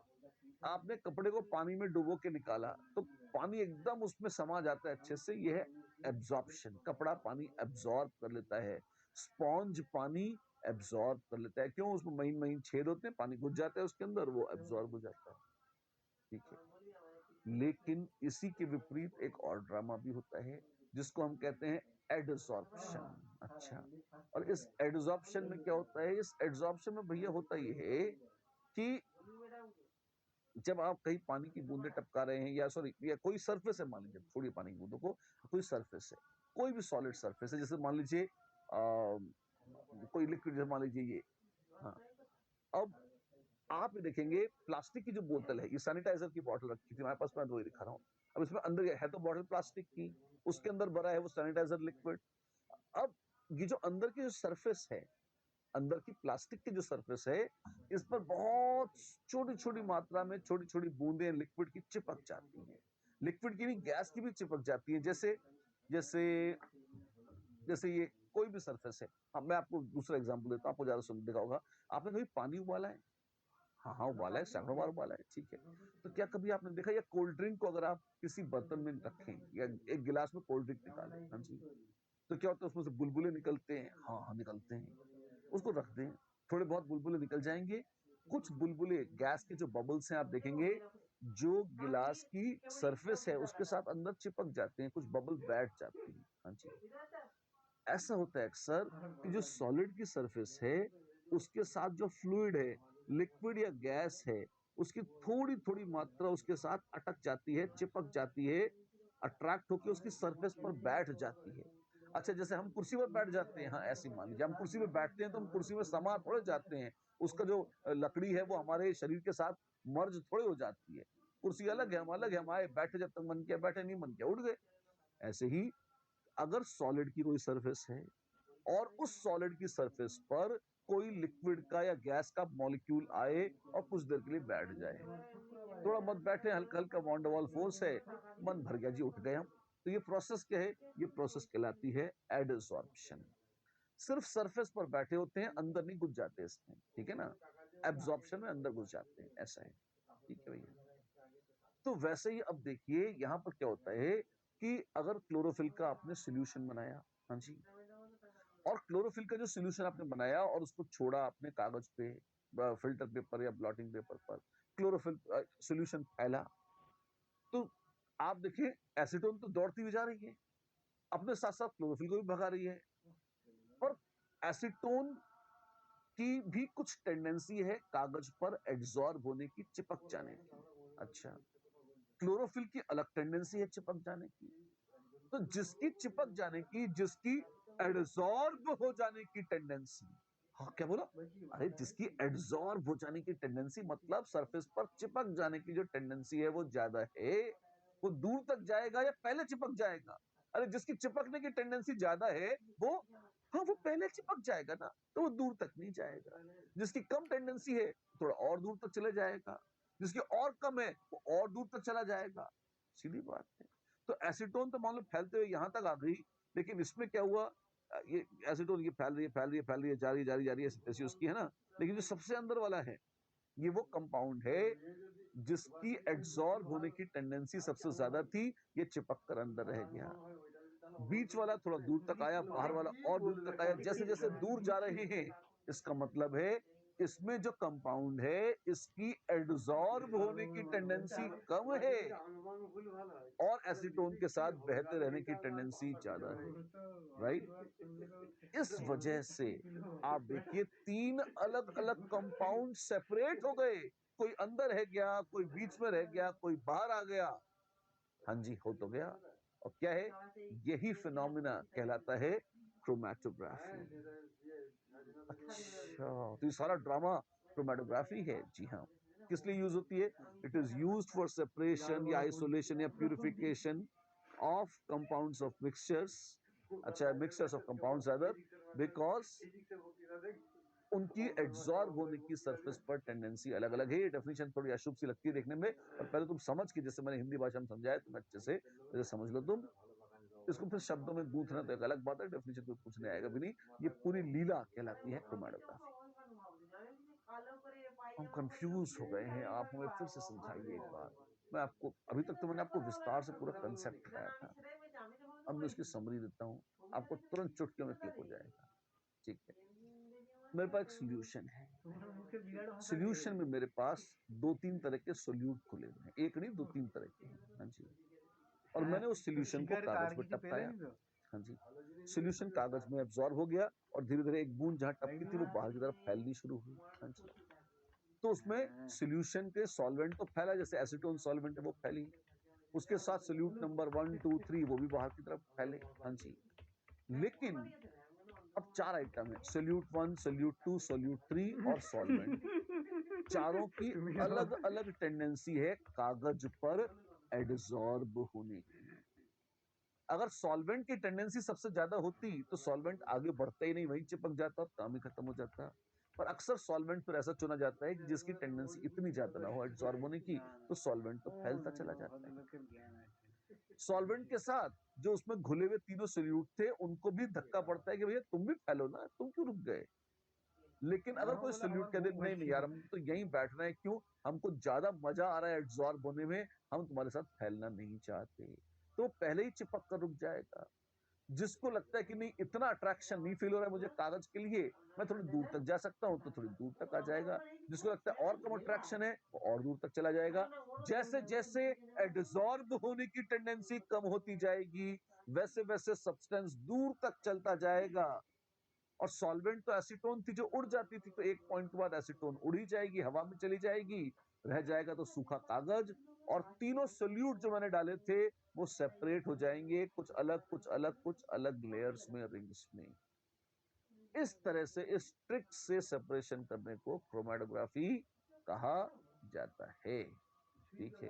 आपने कपड़े को पानी में डुबो के निकाला तो पानी एकदम उसमें समा जाता है अच्छे से, ये है एब्जॉर्प्शन, कपड़ा पानी एब्जॉर्ब कर लेता है। स्पॉन्ज पानी एब्जॉर्ब कर लेता है, क्यों? उसमें महीन महीन छेद होते हैं, पानी घुस जाता है उसके अंदर, वो एब्जॉर्ब हो जाता है। ठीक है, लेकिन इसी के विपरीत एक और ड्रामा भी होता है जिसको हम कहते हैं एडसॉर्प्शन। अच्छा, और इस एडसॉर्प्शन में क्या होता है? इस एडसॉर्प्शन में भैया होता ये है कि जब आप कहीं पानी की बूंदे टपका रहे हैं, या सॉरी या कोई सरफेस है, मान लीजिए छोड़िए पानी की बूंदों को, कोई सरफेस है, कोई भी सॉलिड सरफेस है, जैसे मान लीजिए कोई लिक्विड, जैसे मान लीजिए ये, हाँ। अब आप ये देखेंगे प्लास्टिक की जो बोतल है, ये सैनिटाइजर की बोतल रखी थी हमारे पास, मैं वही दिखा रहा हूँ। अब इसमें अंदर है तो बोतल प्लास्टिक की, उसके अंदर भरा है वो सैनिटाइजर लिक्विड। अब ये जो अंदर की जो सरफेस है, अंदर की प्लास्टिक की जो सरफेस है, इस पर बहुत छोटी छोटी मात्रा में छोटी छोटी बूंदें लिक्विड की चिपक जाती हैं। लिक्विड की नहीं, गैस की भी चिपक जाती है। जैसे जैसे जैसे ये कोई भी सरफेस है। अब मैं आपको दूसरा एग्जांपल देता हूँ, आपको ज्यादा सुन देखा होगा। आपने कभी पानी उबाला है? हाँ हाँ उबाला है, सैकड़ों बार उबाला है, ठीक है। तो क्या कभी आपने देखा, या कोल्ड ड्रिंक को अगर आप किसी बर्तन में रखें या एक गिलास में कोल्ड ड्रिंक निकालें, हाँ जी, तो क्या होता है उसमें से बुलबुले निकलते हैं? हाँ हाँ निकलते हैं। उसको रख दें, थोड़े बहुत बुलबुले निकल जाएंगे। कुछ बुलबुले गैस के जो बबल्स हैं आप देखेंगे, जो गिलास की सरफेस है उसके साथ अंदर चिपक जाते हैं, कुछ बबल बैठ जाते हैं। हाँ जी, ऐसा होता है अक्सर कि जो सॉलिड की सरफेस है उसके साथ जो फ्लूइड है, लिक्विड या गैस है, उसकी थोड़ी थोड़ी मात्रा उसके साथ अटक जाती है, चिपक जाती है, अट्रैक्ट होकर उसकी सरफेस पर बैठ जाती है। अच्छा, जैसे हम कुर्सी पर बैठ जाते हैं, हाँ ऐसे ही मान लीजिए हम कुर्सी पे बैठते हैं तो हम कुर्सी में समा थोड़े जाते हैं, उसका जो लकड़ी है वो हमारे शरीर के साथ मर्ज थोड़े हो जाती है। कुर्सी अलग है, हम अलग है, हम आए बैठे, जब तक मन किया बैठे, नहीं मन किया उठ गए। ऐसे ही अगर सॉलिड की कोई सरफेस है और उस सॉलिड की सरफेस पर कोई लिक्विड का या गैस का मॉलिक्यूल आए और कुछ देर के लिए बैठ जाए, थोड़ा मत बैठे, हल्का हल्का वॉन डर वाल फोर्स है, मन भर गया जी, उठ गए हम, तो ये प्रोसेस क्या है? ये प्रोसेस कहलाती है एडसॉर्प्शन। सिर्फ सरफेस पर बैठे होते हैं, अंदर नहीं घुस जाते इसमें, ठीक है ना? एब्जॉर्प्शन में अंदर घुस जाते हैं, ऐसा है। ठीक है भैया। तो वैसे ही अब देखिए यहाँ पर क्या होता है कि अगर क्लोरोफिल का आपने सोल्यूशन बनाया, हाँ जी, और क्लोरोफिल का जो सोल्यूशन आपने बनाया और उसको छोड़ा आपने कागज पे, फिल्टर पेपर या ब्लॉटिंग पेपर पर, क्लोरोफिल सोल्यूशन फैला, तो आप देखिए एसीटोन तो दौड़ती हुई जा रही है, अपने साथ साथ क्लोरोफिल को भी भगा रही है, पर एसीटोन की भी कुछ टेंडेंसी है कागज पर एड्सॉर्ब होने की, चिपक जाने की। अच्छा, क्लोरोफिल की अलग टेंडेंसी है चिपक जाने की। तो जिसकी चिपक जाने की, जिसकी एड्सॉर्ब हो जाने की टेंडेंसी, हाँ क्या बोला? अरे जिसकी एड्सॉर्ब हो जाने की टेंडेंसी मतलब सरफेस पर चिपक जाने की जो टेंडेंसी है वो ज्यादा है, वो दूर तक जाएगा या पहले चिपक जाएगा? अरे जिसकी चिपकने की टेंडेंसी ज्यादा है वो, हाँ वो पहले चिपक जाएगा ना, तो वो दूर तक नहीं जाएगा। जिसकी कम टेंडेंसी है थोड़ा और दूर तक चले जाएगा, जिसकी और कम है वो और दूर तक चला जाएगा। सीधी बात है। तो एसीटोन तो मान लो फैलते हुए यहां तक आ गई, लेकिन इसमें क्या हुआ? ये एसीटोन ये फैल रही है, फैल रही है, फैल रही है, जा रही है, जा रही है, जा रही है, ऐसी उसकी है ना। लेकिन जो सबसे अंदर वाला है, ये वो कंपाउंड है जिसकी एड्सॉर्ब होने की टेंडेंसी सबसे ज्यादा थी, ये चिपक कर अंदर रह गया। बीच वाला थोड़ा दूर तक आया, बाहर वाला और दूर तक आया। जैसे जैसे दूर जा रहे हैं, इसका मतलब है इसमें जो कंपाउंड है इसकी एड्सॉर्ब होने की टेंडेंसी कम है और एसीटोन के साथ बहते रहने की टेंडेंसी ज्यादा है, राइट? इस वजह से आप देखिए तीन अलग अलग कंपाउंड सेपरेट हो गए, कोई अंदर है गया, कोई बीच में रह गया, कोई बाहर आ गया। हाँ जी, हो तो गया। और क्या है? यही फिनोमिना कहलाता है क्रोमैटोग्राफी। अच्छा, तो ये सारा ड्रामा क्रोमैटोग्राफी है। जी हाँ। किस लिए यूज होती है? It is used for separation या आइसोलेशन या purification of compounds of mixtures. अच्छा, mixtures of compounds other, because उनकी एड्सॉर्ब होने की सरफेस पर टेंडेंसी अलग अलग है। ये डेफिनेशन थोड़ी अशुभ सी लगती है देखने में, और पहले तुम समझ के, जैसे मैंने हिंदी भाषा में समझाया, तुम अच्छे से जैसे समझ लो तुम इसको, फिर शब्दों में गूंथना तो एक अलग बात है, डेफिनेशन तो कुछ नहीं आएगा भी नहीं। ये पूरी लीला कहलाती है क्रोमैटोग्राफी। हम कंफ्यूज हो गए हैं, आप हमें फिर से समझाइए एक बार। मैं आपको अभी तक तो मैंने आपको विस्तार से पूरा कंसेप्ट बताया था, अब मैं उसकी समरी देता हूँ, आपको तुरंत चुटकियों में क्लिक हो जाएगा। ठीक है, मेरे पास एक सोल्यूशन है। सोल्यूशन में मेरे पास दो तीन तरह के सोल्यूट खुले हुए हैं, एक नहीं दो तीन तरह के हैं। हाँ जी, और मैंने उस सोल्यूशन को कागज में टपकाया। हाँ जी, सोल्यूशन कागज में एब्जॉर्ब हो गया और धीरे धीरे एक बूंद जहां टपकी थी वो बाहर की तरफ फैलनी शुरू हुई। हाँ जी, तो उसमें सोल्यूशन के सॉल्वेंट तो फैला, जैसे एसीटोन सॉल्वेंट है वो फैली, उसके साथ सोल्यूट नंबर 1 2 3 वो भी बाहर की तरफ फैले। हाँ जी, लेकिन अब चार आइटम है, सोल्यूट 1, सोल्यूट 2, सोल्यूट 3 और सॉल्वेंट। चारों की अलग अलग टेंडेंसी है कागज पर एडसॉर्ब होने की। अगर सॉल्वेंट की टेंडेंसी सबसे ज्यादा होती तो सॉल्वेंट आगे बढ़ता ही नहीं, वहीं चिपक जाता, काम ही खत्म हो जाता। पर अक्सर सॉल्वेंट पर ऐसा चुना जाता है कि जिसकी टेंडेंसी इतनी ज्यादा ना हो एडसॉर्ब होने की, तो सॉल्वेंट तो फैलता चला जाता है। सॉल्वेंट के साथ जो उसमें घुले हुए तीनों सोल्यूट थे उनको भी धक्का पड़ता है कि भैया तुम भी फैलो ना, तुम क्यों रुक गए? लेकिन अगर कोई सोल्यूट कह दे नहीं नहीं यार, हम तो यहीं बैठ रहे हैं, क्यों, हमको ज्यादा मजा आ रहा है एड्सॉर्ब होने में, हम तुम्हारे साथ फैलना नहीं चाहते, तो पहले ही चिपक कर रुक जाएगा। जिसको लगता है कि नहीं इतना अट्रैक्शन नहीं फील हो रहा है मुझे कागज के लिए, मैं थोड़ी दूर तक जा सकता हूं, तो थोड़ी दूर तक आ जाएगा। जिसको लगता है और कम अट्रैक्शन है वो और दूर तक चला जाएगा। जैसे जैसे एड्सॉर्ब होने की टेंडेंसी कम होती जाएगी वैसे वैसे सब्सटेंस दूर तक चलता जाएगा। और सॉल्वेंट तो एसीटोन थी जो उड़ जाती थी, तो एक पॉइंट के बाद एसीटोन उड़ ही जाएगी, हवा में चली जाएगी। रह जाएगा तो सूखा कागज, और तीनों सोल्यूट जो मैंने डाले थे वो सेपरेट हो जाएंगे, कुछ अलग कुछ अलग कुछ अलग लेयर्स में, रिंग्स में। इस तरह से इस ट्रिक से सेपरेशन करने को क्रोमेटोग्राफी कहा जाता है। ठीक है,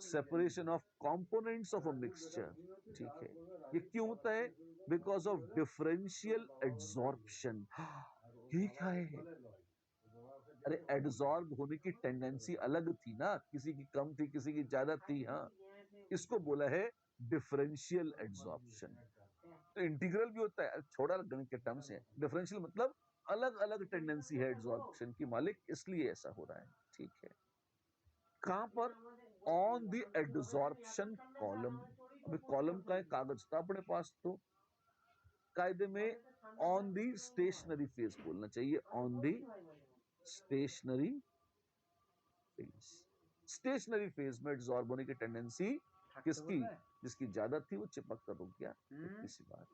separation of components of a mixture. ठीक है, ये क्यों होता है? Because of differential adsorption. ये क्या है? अरे एड्सॉर्ब होने की टेंडेंसी अलग थी ना, किसी की कम थी किसी की ज्यादा थी। हाँ, इसको बोला है डिफरेंशियल एड्सॉर्प्शन। तो इंटीग्रल भी होता है, छोड़ा गणित के टर्म से, डिफरेंशियल मतलब अलग अलग टेंडेंसी है एड्सॉर्प्शन की मालिक, इसलिए ऐसा हो रहा है। ठीक है, कहां पर? On the adsorption column. अभी कॉलम का एक कागज था अपने पास, तो कायदे में ऑन दी स्टेशनरी फेज बोलना चाहिए, on the stationary phase. Stationary phase में एड्सॉर्ब होने की टेंडेंसी किसकी? जिसकी ज्यादा थी वो चिपक कर रुक गया, इतनी सी बात।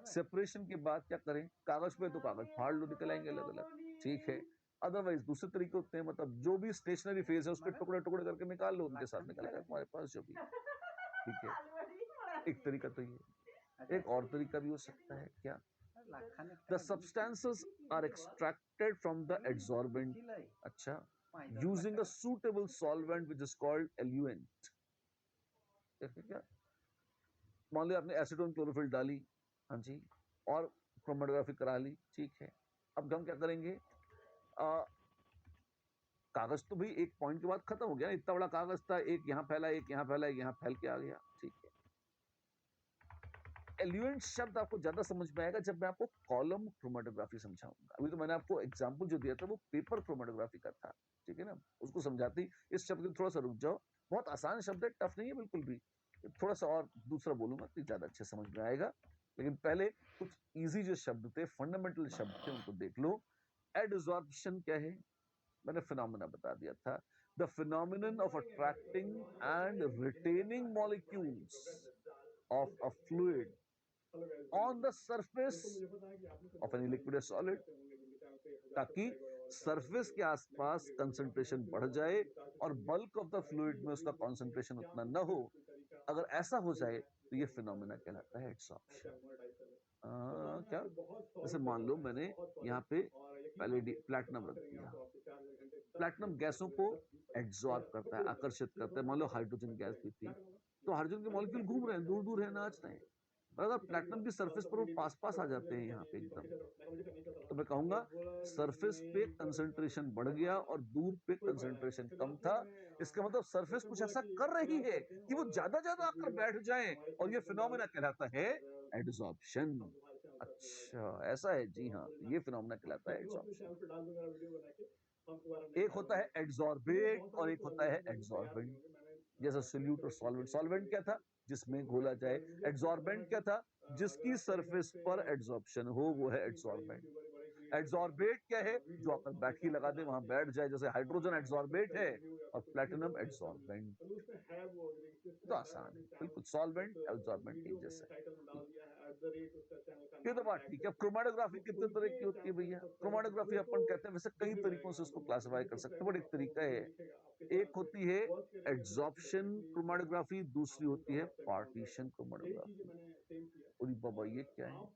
सेपरेशन के बाद क्या करें? कागज पे तो कागज फाड़ लो, निकल आएंगे अलग अलग। ठीक है, अदरवाइज दूसरे तरीके होते हैं, मतलब जो भी स्टेशनरी फेज है उसके टुकड़े टुकड़े करके निकाल लो, उनके साथ निकलेगा तुम्हारे पास जो भी। ठीक है, एक तरीका तो ये। एक और तरीका भी हो सकता है, क्या? The substances are extracted from the adsorbent. अच्छा, using a suitable solvent which is called eluent. क्या? मान लिया आपने एसीटोन क्लोरोफिल डाली, हाँ जी, और क्रोमेटोग्राफी करा ली। ठीक है, अब हम क्या करेंगे? कागज तो भाई एक पॉइंट के बाद खत्म हो गया, इतना बड़ा कागज था, एक यहाँ फैला एक यहाँ फैला एक यहाँ फैल के आ गया। ठीक है, एल्यूएंट शब्द आपको ज्यादा समझ में आएगा जब मैं आपको कॉलम क्रोमेटोग्राफी समझाऊंगा। अभी तो मैंने आपको एग्जांपल जो दिया था वो पेपर क्रोमेटोग्राफी का था। ठीक है ना, उसको समझाती। इस शब्द को थोड़ा सा रुक जाओ, बहुत आसान शब्द है, टफ नहीं है बिल्कुल भी। थोड़ा सा और दूसरा बोलूंगा तो ज्यादा अच्छे समझ में आएगा, लेकिन पहले कुछ इजी जो शब्द थे, फंडामेंटल शब्द थे, उनको देख लो। एडसॉर्प्शन क्या है? मैंने फिनोमेना बता दिया था। The phenomenon of attracting and retaining molecules of a fluid on the surface of any liquid or solid, ताकि सरफेस के आसपास कंसंट्रेशन बढ़ जाए और बल्क ऑफ द फ्लूइड में उसका कंसंट्रेशन उतना न हो। अगर ऐसा हो जाए तो ये फिनोमेना कहलाता है एड्सॉर्प्शन। क्या? जैसे मान लो मैंने यहाँ पे प्लैटिनम रख दिया। प्लैटिनम गैसों को एड्सॉर्ब करता है, आकर्षित करता है। मान लो हाइड्रोजन गैस भी थी, तो हाइड्रोजन के मॉलिक्यूल घूम रहे हैं, दूर दूर है, नाच रहे हैं। और अगर प्लैटिनम की सरफेस पर वो पास पास आ जाते हैं यहाँ पे एकदम, तो मैं कहूंगा सरफेस पे कंसंट्रेशन बढ़ गया और दूर पे कंसंट्रेशन कम था। इसका मतलब सरफेस कुछ ऐसा कर रही है कि वो ज्यादा ज्यादा आकर बैठ जाए, और ये फिनोमेना कहलाता है एड्सॉर्प्शन। अच्छा, ऐसा है? जी हाँ, ये फिनोमेना कहलाता है एड्सॉर्प्शन। एक होता है एड्सॉर्बेट और एक होता है एड्सॉर्बेंट। जैसा सोल्यूट और सॉल्वेंट। सॉल्वेंट क्या था? जिसमें घोला जाए। एड्सॉर्बेंट क्या था? जिसकी सरफेस पर एड्सॉर्प्शन हो, वो है एड्सॉर्बेंट। एड्सॉर्बेट क्या है? जो आकर बैटरी लगा दे वहां बैठ जाए, जैसे हाइड्रोजन एड्सॉर्बेट है और प्लैटिनम एड्सॉर्बेंट। तो आसान है बिल्कुल, सॉल्वेंट एड्सॉर्बेंट एक जैसा है। ये तो बात ठीक है। क्रोमेटोग्राफी कितने तरह की होती है भैया? क्रोमेटोग्राफी अपन कहते हैं, वैसे कई तरीकों से उसको क्लासिफाई कर सकते हैं, बट एक तरीका है, एक होती है एड्सॉर्प्शन क्रोमेटोग्राफी, दूसरी होती है पार्टीशन क्रोमेटोग्राफी। और बाबा ये क्या है?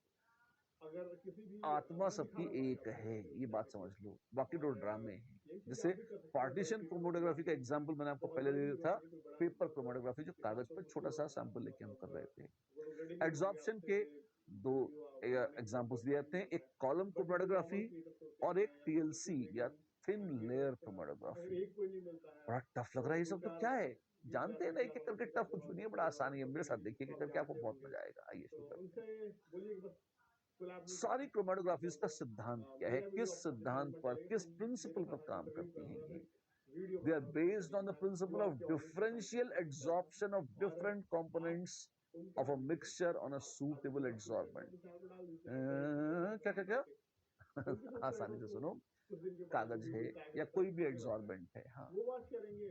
आत्मा सबकी एक है, ये बात समझ लो, बाकी तो ड्रामे हैं। जैसे पार्टीशन क्रोमेटोग्राफी का एग्जांपल मैंने आपको पहले दे दिया था, पेपर क्रोमेटोग्राफी, जो कागज पर छोटा सा सैंपल लेके हम कर रहे थे। एड्सॉर्प्शन के दो एग्जांपल्स दिए जाते हैं, एक कॉलम क्रोमेटोग्राफी और एक टीएलसी या थिन लेयर क्रोमेटोग्राफी। बड़ा टफ लग रहा है ये सब, तो क्या है? जानते हैं ना, एक एक करके टफ कुछ भी नहीं है, बड़ा आसान है। मेरे साथ देखिए करके, आपको बहुत मजा आएगा। आइए शुरू करते हैं। सारी क्रोमेटोग्राफीज का सिद्धांत क्या है? किस सिद्धांत पर, किस प्रिंसिपल पर काम करती हैं ये? They are based on the principle of differential adsorption of different components of a mixture on a suitable adsorbent. क्या क्या क्या? आसानी से सुनो, कागज है या कोई भी एड्सॉर्बेंट है, हाँ,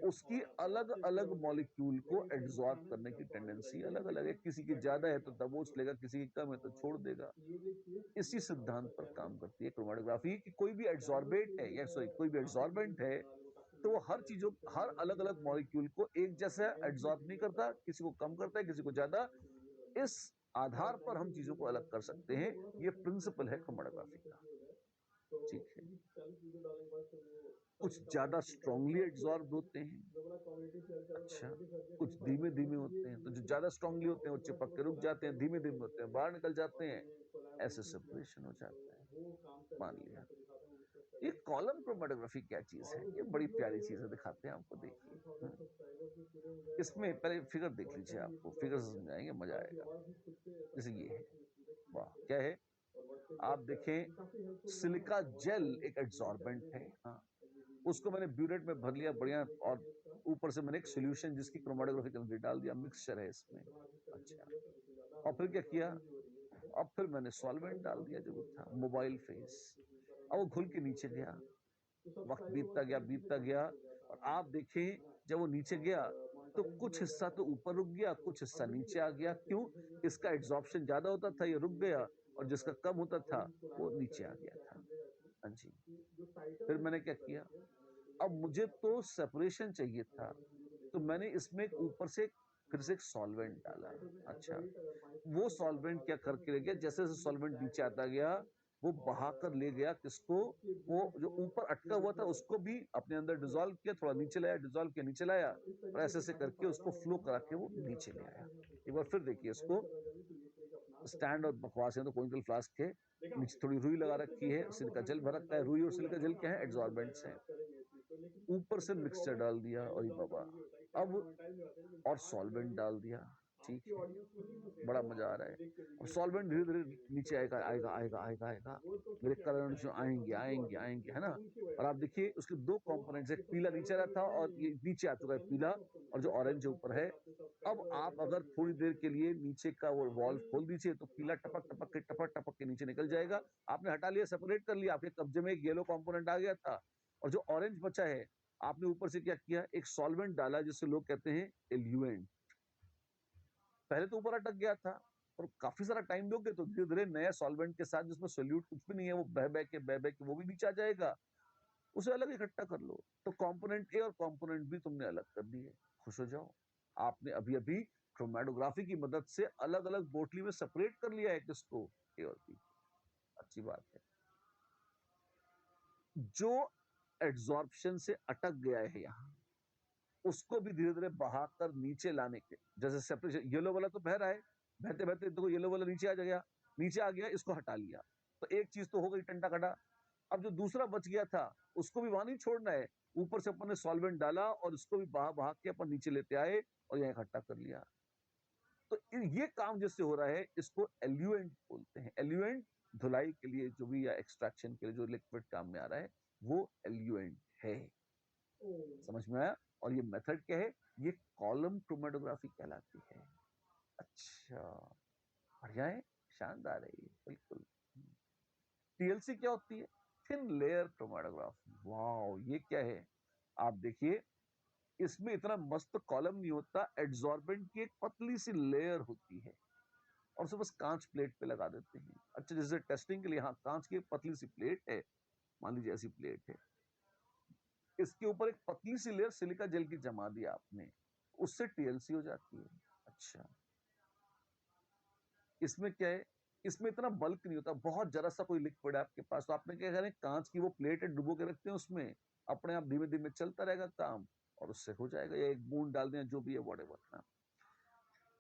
उसकी अलग अलग मॉलिक्यूल को एड्सॉर्ब करने की टेंडेंसी अलग अलग है। किसी की ज्यादा है तो दबोच लेगा, किसी की कम है तो छोड़ देगा। इसी सिद्धांत पर काम करती है क्रोमेटोग्राफी कि कोई भी एड्सॉर्बेट है या सॉरी कोई भी एड्सॉर्बेंट है तो वो हर अलग अलग मॉलिक्यूल को एक जैसा एड्सॉर्ब नहीं करता, किसी को कम करता है, किसी को ज्यादा। इस आधार पर हम चीजों को अलग कर सकते हैं। ये प्रिंसिपल है क्रोमेटोग्राफी का। ठीक है, कुछ ज्यादा स्ट्रांगली एड्सॉर्ब होते हैं, अच्छा, कुछ धीमे धीमे होते हैं। तो जो ज्यादा स्ट्रांगली होते हैं वो चिपक के रुक जाते हैं, धीमे धीमे होते हैं बाहर निकल जाते हैं, ऐसे सेपरेशन हो जाता है। मान लिया। ये कॉलम क्रोमेटोग्राफी क्या चीज है? ये बड़ी प्यारी चीज है, दिखाते हैं आपको, देखिए। इसमें पहले फिगर देख लीजिए, आपको फिगर समझाएंगे, मजा आएगा। जैसे ये है, वाह क्या है, आप देखें सिलिका जेल एक एड्सॉर्बेंट है, हाँ, उसको मैंने ब्यूरेट में भर लिया बढ़िया, और ऊपर से मैंने एक सोल्यूशन जिसकी क्रोमेटोग्राफी कंप्लीट डाल दिया, मिक्सचर है इसमें। अच्छा, और फिर क्या किया, अब फिर मैंने सॉल्वेंट डाल दिया जो भी था, मोबाइल फेस। अब वो घुल के नीचे गया, वक्त बीतता गया, और आप देखें जब वो नीचे गया तो कुछ हिस्सा तो ऊपर रुक गया, कुछ हिस्सा नीचे आ गया। क्यों? इसका एब्जॉर्प्शन ज्यादा होता था, ये रुक गया, और जिसका कम होता था वो नीचे आ गया था। हाँ जी। फिर मैंने क्या किया, अब मुझे तो सेपरेशन चाहिए था, तो मैंने इसमें ऊपर से फिर से एक सॉल्वेंट डाला। अच्छा, वो सॉल्वेंट क्या करके ले गया, जैसे जैसे सॉल्वेंट नीचे आता गया वो बहाकर ले गया किसको, वो जो ऊपर अटका हुआ था उसको भी अपने अंदर डिसॉल्व किया, थोड़ा नीचे लाया, डिसॉल्व किया, नीचे लाया, और ऐसे ऐसे करके उसको फ्लो करा के वो नीचे ले आया। एक बार फिर देखिए इसको, स्टैंड और बकवास है तो कोनिकल फ्लास्क है, नीचे थोड़ी रुई लगा रखी है, सिलिका जेल भर रखा है। रुई और सिलिका जेल क्या है, एड्सॉर्बेंट्स हैं। ऊपर से मिक्सचर डाल दिया, और ये बाबा, अब और सॉल्वेंट डाल दिया। ठीक है, बड़ा मजा आ रहा है। अब सॉल्वेंट धीरे धीरे नीचे आएगा आएगा आएगा आएगा आएगा, मेरे कलर जो आएंगे आएंगे आएंगे, है ना। और आप देखिए उसके दो कंपोनेंट्स, एक पीला नीचे रहा था और ये नीचे आ चुका है पीला, और जो ऑरेंज ऊपर है। अब आप अगर थोड़ी देर के लिए नीचे का वो वॉल्व खोल दीजिए तो पीला टपक टपक के नीचे निकल जाएगा। आपने हटा लिया, सेपरेट कर लिया, आपके कब्जे में एक येलो कंपोनेंट आ गया था, और जो ऑरेंज बचा है आपने ऊपर से क्या किया, एक सॉल्वेंट डाला जिसे लोग कहते हैं एल्यूएंट। पहले तो ऊपर अटक गया था, और काफी सारा टाइम दोगे तो धीरे धीरे नया सॉल्वेंट के साथ, जिसमें सोल्यूट कुछ भी नहीं है, वो बह के वो भी नीचे आ जाएगा, उसे अलग इकट्ठा कर लो। तो कंपोनेंट ए और कंपोनेंट बी तुमने अलग कर दिए, खुश हो जाओ। आपने अभी अभी क्रोमेटोग्राफी की मदद से अलग अलग बोतली में सेपरेट कर लिया है किसको, ए और बी। अच्छी बात है। जो एड्सॉर्प्शन से अटक गया है यहाँ, उसको भी धीरे धीरे बहाकर नीचे लाने के, जैसे सेपरेशन, येलो वाला तो बह रहा है, बहते बहते देखो येलो वाला नीचे आ गया, इसको हटा लिया, तो एक चीज तो हो गई टंटा कटा। अब जो दूसरा बच गया था उसको भी वहां नहीं छोड़ना है, ऊपर से अपन ने सॉल्वेंट डाला और उसको भी बहा बहा के अपन नीचे लेते आए और यहाँ इकट्ठा कर लिया। तो ये काम जिससे हो रहा है इसको एल्यूएंट बोलते हैं। एल्यूएंट धुलाई के लिए जो भी, या एक्सट्रैक्शन के लिए जो लिक्विड काम में आ रहा है वो एल्यूएंट है। समझ में आया? और ये मेथड क्या है, ये कॉलम क्रोमेटोग्राफी कहलाती है। अच्छा, बढ़िया है, शानदार है ये, बिल्कुल। टीएलसी क्या होती है, थिन लेयर क्रोमेटोग्राफी। वाओ, ये क्या है, आप देखिए इसमें इतना मस्त कॉलम नहीं होता, एड्सॉर्बेंट की एक पतली सी लेयर होती है, और उसे बस कांच प्लेट पे लगा देते हैं। अच्छा, जैसे टेस्टिंग के लिए, हाँ, कांच की एक पतली सी प्लेट है, मान लीजिए ऐसी प्लेट है, इसके ऊपर एक पतली सी लेयर सिलिका जेल की जमा दिया आपने, उससे टीएलसी हो जाती है। अच्छा, इसमें क्या है, इसमें इतना बल्क नहीं होता, बहुत जरा सा कोई लिक्विड है आपके पास, तो आपने क्या करें, कांच की वो प्लेट है डुबो के रखते हैं उसमें, अपने आप धीमे धीमे चलता रहेगा काम, और उससे हो जाएगा, या एक बूंद डाल दें, जो भी है व्हाटएवर ना।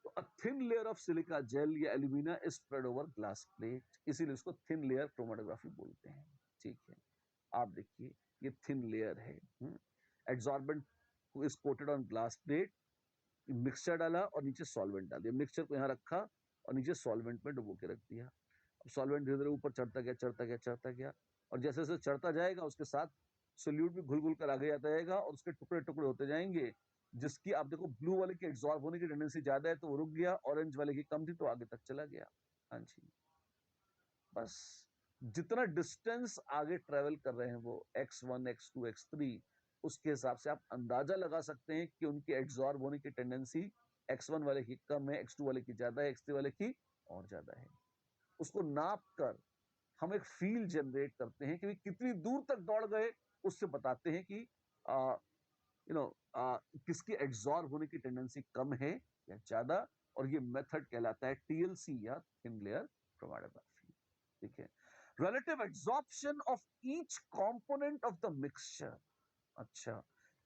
तो a thin layer of silica gel या alumina is spread over glass plate, इसीलिए उसको थिन लेयर क्रोमेटोग्राफी बोलते हैं। ठीक है, आप देखिए ये थिन लेयर है। Adsorbent is coated on glass plate, mixture डाला और नीचे सॉल्वेंट डाल दिया, मिक्सचर को यहाँ रखा और नीचे सॉल्वेंट में डुबो के रख दिया। अब सॉल्वेंट धीरे धीरे ऊपर चढ़ता गया, और जैसे जैसे चढ़ता जाएगा उसके साथ सोल्यूट भी घुल घुल कर आगे जाता जाएगा, और उसके टुकड़े टुकड़े होते जाएंगे, जिसकी आप देखो ब्लू वाले की एब्जॉर्ब होने की टेंडेंसी ज्यादा है तो वो रुक गया, ऑरेंज वाले की कम थी तो आगे तक चला गया। हाँ जी, बस जितना डिस्टेंस आगे ट्रेवल कर रहे हैं वो x1 x2 x3, उसके हिसाब से आप अंदाजा लगा सकते हैं कि उनकी एब्जॉर्ब होने की टेंडेंसी x1 वाले की कम है, x2 वाले की ज्यादा है, x3 वाले की और ज्यादा है। उसको नाप कर हम एक फील जनरेट करते हैं कि वे कितनी दूर तक दौड़ गए, उससे बताते हैं कि यू नो किसकी एब्जॉर्ब होने की टेंडेंसी कम है या ज्यादा। और ये मेथड कहलाता है टीएलसी या थिन लेयर क्रोमैटोग्राफी। ठीक है, relative absorption of each component of the mixture। अच्छा,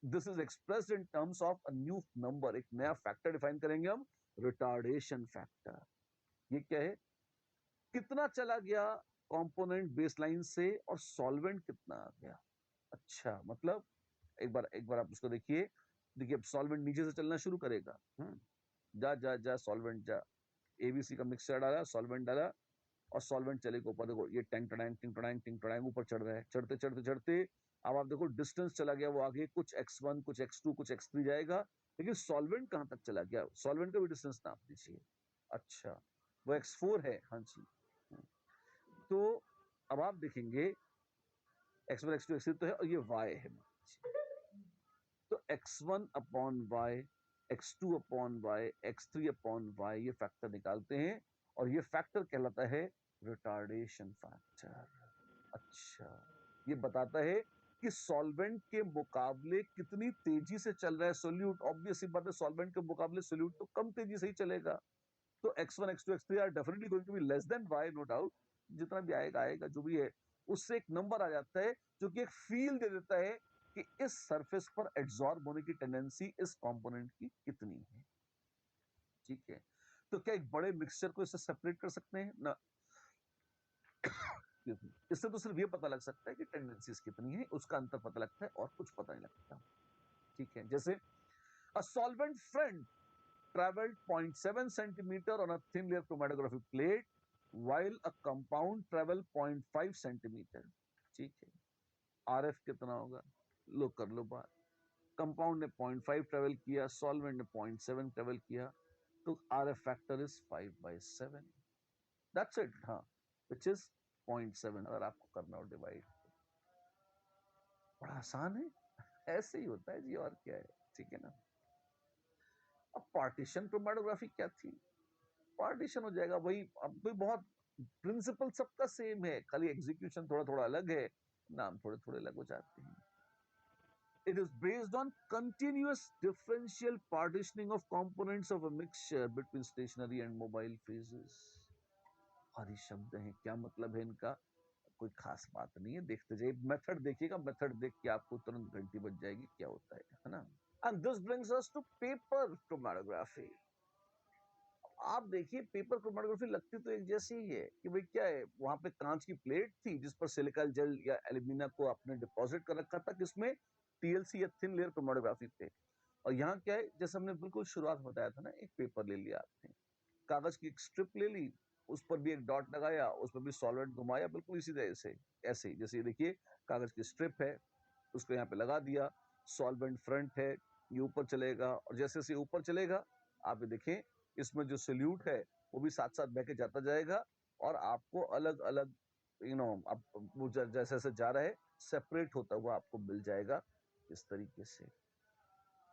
this is expressed in terms of a new number, एक नया फैक्टर डिफाइन करेंगे हम, रिटार्डेशन फैक्टर। ये क्या है? कितना चला गया कंपोनेंट बेसलाइन से और सॉल्वेंट कितना आ गया। अच्छा, मतलब एक बार आप उसको देखिए। देखिए, अब सॉल्वेंट नीचे से चलना शुरू करेगा। जा जा जा सॉल्वेंट जा, एबीसी का मिक्सचर डाला, सॉल्वेंट डाला और सॉल्वेंट चलेगा ऊपर। देखो ये टैंक टड़ैंग टिंग टड़ैंग टिंग टड़ैंग ऊपर चढ़ रहा है, चढ़ते चढ़ते चढ़ते अब आप देखो डिस्टेंस चला गया वो आगे, कुछ x1 कुछ x2 कुछ x3 जाएगा, लेकिन सॉल्वेंट कहां तक चला गया? सॉल्वेंट का भी डिस्टेंस नाप दीजिए। अच्छा, वो x4 है। हाँ जी। तो अब आप देखेंगे x1 x2 x3 तो है और ये y है। तो x1 upon y, x2 upon y, x3 upon y, ये फैक्टर निकालते हैं और ये फैक्टर कहलाता है रिटार्डेशन फैक्टर। अच्छा, ये बताता है कि सॉल्वेंट के मुकाबले कितनी तेजी से चल रहा है सोल्यूट। ऑब्वियस सी बात है, सॉल्वेंट के मुकाबले सोल्यूट तो कम तेजी से ही चलेगा। तो x1 x2 x3 are definitely going to be less than y, no doubt. जितना भी आएगा आएगा, जो भी है उससे एक नंबर आ जाता है जो कि एक फील दे देता है कि इस सरफेस पर एब्जॉर्ब होने की टेंडेंसी इस कंपोनेंट की कितनी है। ठीक है, तो क्या एक बड़े मिक्सचर को इससे सेपरेट कर सकते हैं ना? इससे तो सिर्फ ये पता लग सकता है कि टेंडेंसीज कितनी है, उसका अंतर पता लगता है और कुछ पता नहीं लगता। ठीक है, जैसे a solvent front traveled 0.7 centimeter on a thin layer chromatography plate while a compound travel 0.5 centimeter। ठीक है, RF कितना होगा? लो कर लो बात। कंपाउंड ने 0.5 ट्रेवल किया, सॉल्वेंट ने 0.7 ट्रेवल किया, तो RF factor is 5/7। That's it. हाँ, विच इज 0.7 अगर आपको करना हो डिवाइड। बड़ा आसान है, ऐसे ही होता है जी, और क्या है। ठीक है ना? अब पार्टीशन क्रोमैटोग्राफी क्या थी? पार्टीशन हो जाएगा वही, अब कोई बहुत प्रिंसिपल सबका सेम है, खाली एग्जीक्यूशन थोड़ा थोड़ा अलग है, नाम थोड़े थोड़े अलग हो जाते हैं। It is based on continuous differential partitioning of components of a mixture between stationary and mobile phases। भारी शब्द हैं, क्या मतलब है इनका? कोई खास बात नहीं है, देखते जाइए, मेथड देखिएगा, मेथड देख के आपको तुरंत घंटी बज जाएगी क्या होता है ना? And this brings us to paper chromatography। आप देखिए, पेपर क्रोमैटोग्राफी लगती तो एक जैसी ही है कि भाई क्या है, वहां पे कांच की प्लेट थी जिस पर सिलिकॉन जेल या एल्यूमिना को आपने डिपॉजिट कर रखा था, किसमें? टीएलसी या थिन लेयर क्रोमैटोग्राफी पे। और यहाँ क्या है, जैसे हमने बिल्कुल शुरुआत में बताया था ना, एक पेपर ले लिया आपने, कागज की एक स्ट्रिप ले ली, उस पर भी एक डॉट लगाया, उस पर भी सॉल्वेंट घुमाया, बिल्कुल इसी तरह से। ऐसे ही जैसे ये देखिए, कागज की स्ट्रिप है, उसको यहाँ पे लगा दिया, सॉल्वेंट फ्रंट है, ये ऊपर चलेगा और जैसे जैसे ऊपर चलेगा आप ये देखें, इसमें जो सोल्यूट है वो भी साथ साथ बह के जाता जाएगा और आपको अलग अलग अब वो जैसे जैसे जा रहा है सेपरेट होता हुआ आपको मिल जाएगा इस तरीके से।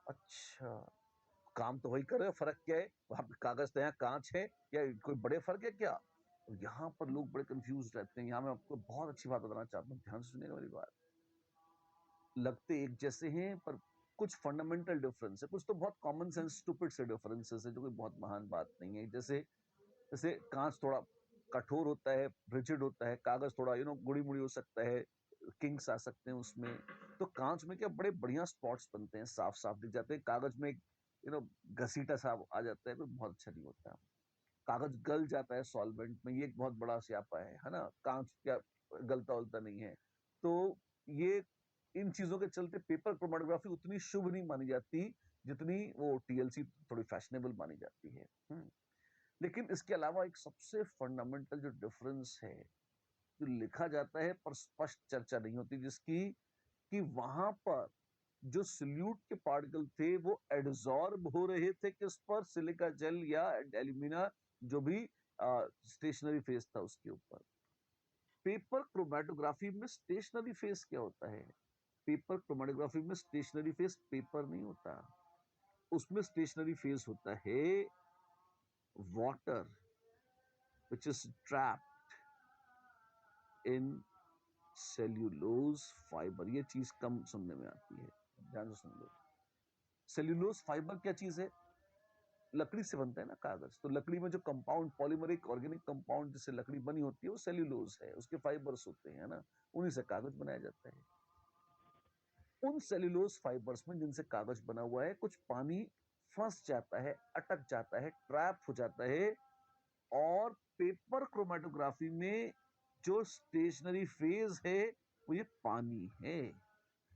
अच्छा, काम तो वही कर रहे हो, फर्क क्या है? वहां पे कागज तो, यहाँ कांच है, या कोई बड़े फर्क है क्या? यहाँ पर लोग बड़े कंफ्यूज रहते हैं। यहाँ मैं आपको बहुत अच्छी बात बताना चाहता हूँ, ध्यान से सुनिएगा मेरी बात। लगते एक जैसे हैं पर कुछ फंडामेंटल डिफरेंस है, कुछ तो बहुत कॉमन सेंस स्टूपिड से डिफरेंसेस है जो कोई बहुत महान बात नहीं है। जैसे जैसे कांच थोड़ा कठोर होता है, रिजिड होता है, कागज थोड़ा गुड़ी मुड़ी हो सकता है, किंग्स आ सकते हैं उसमें। तो कांच में क्या बड़े बढ़िया स्पॉट्स बनते हैं, साफ साफ दिख जाते हैं। कागज में घसीटा सा आ जाता है, कोई बहुत अच्छा नहीं होता। कागज गल जाता है सॉल्वेंट में, ये एक बहुत बड़ा स्यापा है ना? कांच क्या गलता उलता नहीं है। तो ये इन चीजों के चलते पेपर क्रोमैटोग्राफी उतनी शुभ नहीं मानी जाती जितनी वो टीएलसी थोड़ी फैशनेबल मानी जाती है। लेकिन इसके अलावा एक सबसे फंडामेंटल जो डिफरेंस है, जो लिखा जाता है पर स्पष्ट चर्चा नहीं होती जिसकी, कि वहां पर जो सोल्यूट के पार्टिकल थे वो एडजॉर्ब हो रहे थे किस पर? सिलिका जेल या एल्यूमिना, जो भी स्टेशनरी फेज था उसके ऊपर। पेपर क्रोमेटोग्राफी में स्टेशनरी फेस क्या होता है? पेपर क्रोमेटोग्राफी में स्टेशनरी फेस पेपर नहीं होता, उसमें स्टेशनरी फेस होता है water which is trapped in cellulose fiber। ये चीज कम सुनने में आती है, ध्यान से सुन लो। सेल्यूलोज फाइबर क्या चीज है? लकड़ी से बनता है ना कागज, तो लकड़ी में जो कंपाउंड पॉलीमरिक ऑर्गेनिक कंपाउंड जिससे लकड़ी बनी होती है वो सेल्यूलोज है, उसके फाइबर्स होते हैं ना, उन्हीं से कागज बनाया जाता है। उन सेल्यूलोज फाइबर्स में जिनसे कागज बना हुआ है कुछ पानी फंस जाता है, अटक जाता है, ट्रैप हो जाता है, और पेपर क्रोमेटोग्राफी में जो स्टेशनरी फेज है वो ये पानी है।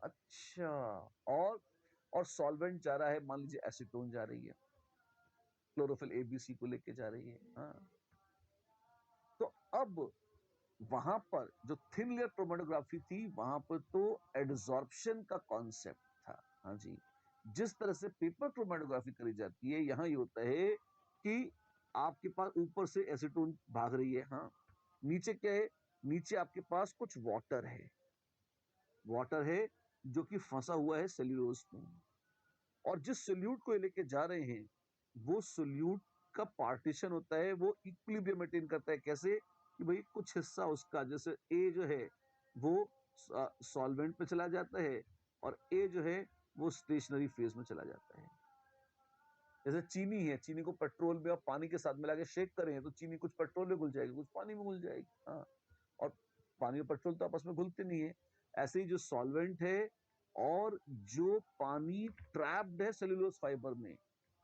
अच्छा, और सॉल्वेंट जा रहा है, मान लीजिए एसीटोन जा रही है, क्लोरोफिल एबीसी को लेके जा रही है। हाँ, तो अब वहां पर जो थिन लेयर क्रोमेटोग्राफी थी वहां पर तो एडजॉर्प्शन का कॉन्सेप्ट था। हाँ जी, जिस तरह से पेपर क्रोमेटोग्राफी करी जाती है यहां ये होता है कि आपके पास ऊपर से एसीटोन भाग रही है, हाँ, नीचे क्या है? नीचे आपके पास कुछ वाटर है, वाटर है जो कि फंसा हुआ है सेल्यूलोज में, और जिस सोल्यूट को लेके जा रहे हैं वो सोल्यूट का पार्टीशन होता है, वो इक्विलिब्रियम मेंटेन करता है। कैसे? कि भाई कुछ हिस्सा उसका, जैसे ए जो है वो सॉल्वेंट पे चला जाता है और ए जो है वो स्टेशनरी फेज में चला जाता है। जैसे चीनी है, चीनी को पेट्रोल में और पानी के साथ मिला के शेक करें तो चीनी कुछ पेट्रोल में घुल जाएगी, कुछ पानी में घुल जाएगी। हाँ, और पानी और पेट्रोल तो आपस में घुलते नहीं है। ऐसे ही जो सॉल्वेंट है और जो पानी ट्रैप्ड है सेल्यूलोज फाइबर में,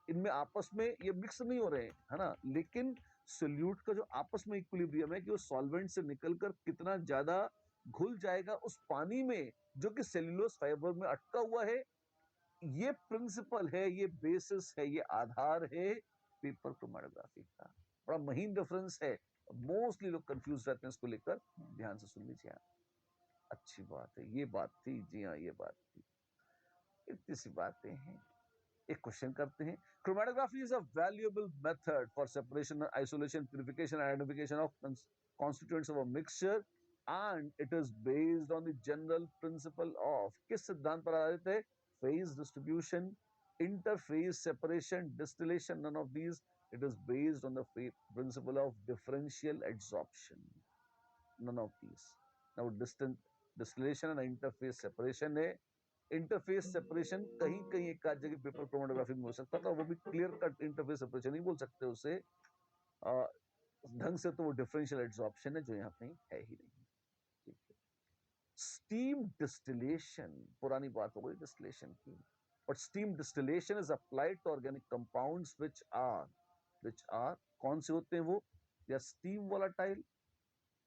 इनमें आपस में ये मिक्स नहीं हो रहे हैं, है ना, लेकिन सोल्यूट का जो आपस में इक्विलिब्रियम है कि वो सॉल्वेंट से निकलकर कितना ज्यादा घुल जाएगा उस पानी में जो कि सेल्यूलोज फाइबर में अटका हुआ है, ये प्रिंसिपल है, ये बेसिस है, ये आधार है पेपर क्रोमेटोग्राफी का। बड़ा महीन रेफरेंस है, मोस्टली लोग कंफ्यूज रहते हैं इसको लेकर, ध्यान से सुन लीजिए आप। अच्छी बात है, ये बात थी, जी हाँ ये बात थी, इतनी सी बातें हैं। एक क्वेश्चन करते हैं। Chromatography is a valuable method for separation, isolation, purification, identification of constituents of a mixture and it is based on the general principle of, किस सिद्धांत पर आधारित है? phase distribution, interphase separation, distillation, none of these. It is based on the principle of differential adsorption, none of these. Now distillation and interphase separation है। Interface separation कहीं कहीं एक आध जगह पेपर क्रोमेटोग्राफी में हो सकता था, वो भी क्लियर कट इंटरफेस सेपरेशन नहीं बोल सकते उसे ढंग से, तो वो डिफरेंशियल एडसॉर्प्शन है जो यहाँ पे है ही नहीं। ठीक है, स्टीम डिस्टिलेशन, पुरानी बात हो गई डिस्टिलेशन की, but steam distillation is applied to organic compounds which are कौन से होते हैं वो? They are steam volatile.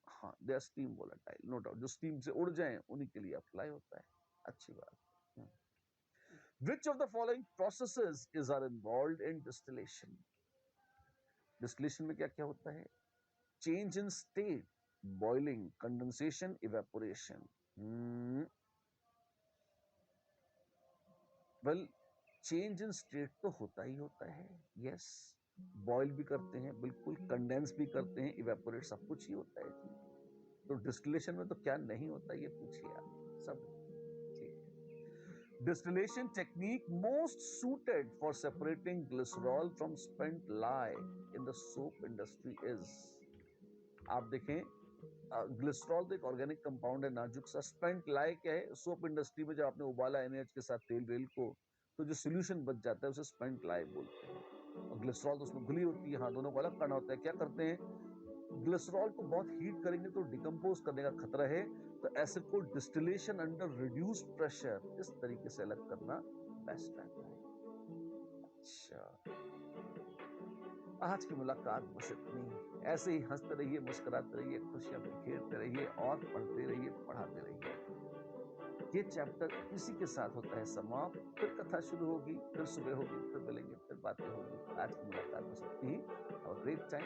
हाँ, they are steam volatile, no doubt, जो स्टीम से उड़ जाएं उन्हीं के लिए अप्लाई होता है। अच्छी बात। Which of the following processes are involved in distillation? Distillation में क्या क्या होता है? Change in state, boiling, condensation, evaporation. Well, change in state तो होता ही होता है, yes. Boil भी करते हैं, बिल्कुल, condense भी करते हैं, evaporate, सब कुछ ही होता है जी। तो distillation में तो क्या नहीं होता ये पूछिए आप, सब। Distillation technique most suited for separating glycerol from spent lye in the soap industry is, आप देखें, ग्लिसरॉल तो एक ऑर्गेनिक कंपाउंड है, नाजुक सा। स्पेंट लाए क्या है? सोप इंडस्ट्री में जब आपने उबाला NaH के साथ तेल वेल को, तो जो सोल्यूशन बच जाता है उसे स्पेंट लाए बोलते हैं, और ग्लिसरॉल तो उसमें घुली होती है। हाँ, दोनों को अलग करना होता है। क्या करते हैं? ग्लिसरॉल को बहुत हीट करेंगे तो डिकम्पोज करने का खतरा है, तो एसिड को डिस्टिलेशन अंडर रिड्यूस्ड प्रेशर इस तरीके से अलग करना बेस्ट रहता है। अच्छा, आज की मुलाकात बस इतनी। ऐसे ही हंसते रहिए, मुस्कुराते रहिए, खुशियां बिखेरते रहिए और पढ़ते रहिए, पढ़ाते रहिए। ये चैप्टर इसी के साथ होता है समाप्त। फिर कथा शुरू होगी, फिर सुबह होगी, फिर मिलेंगे, फिर बातें होगी। आज की मुलाकात बस इतनी ही। Have a great time.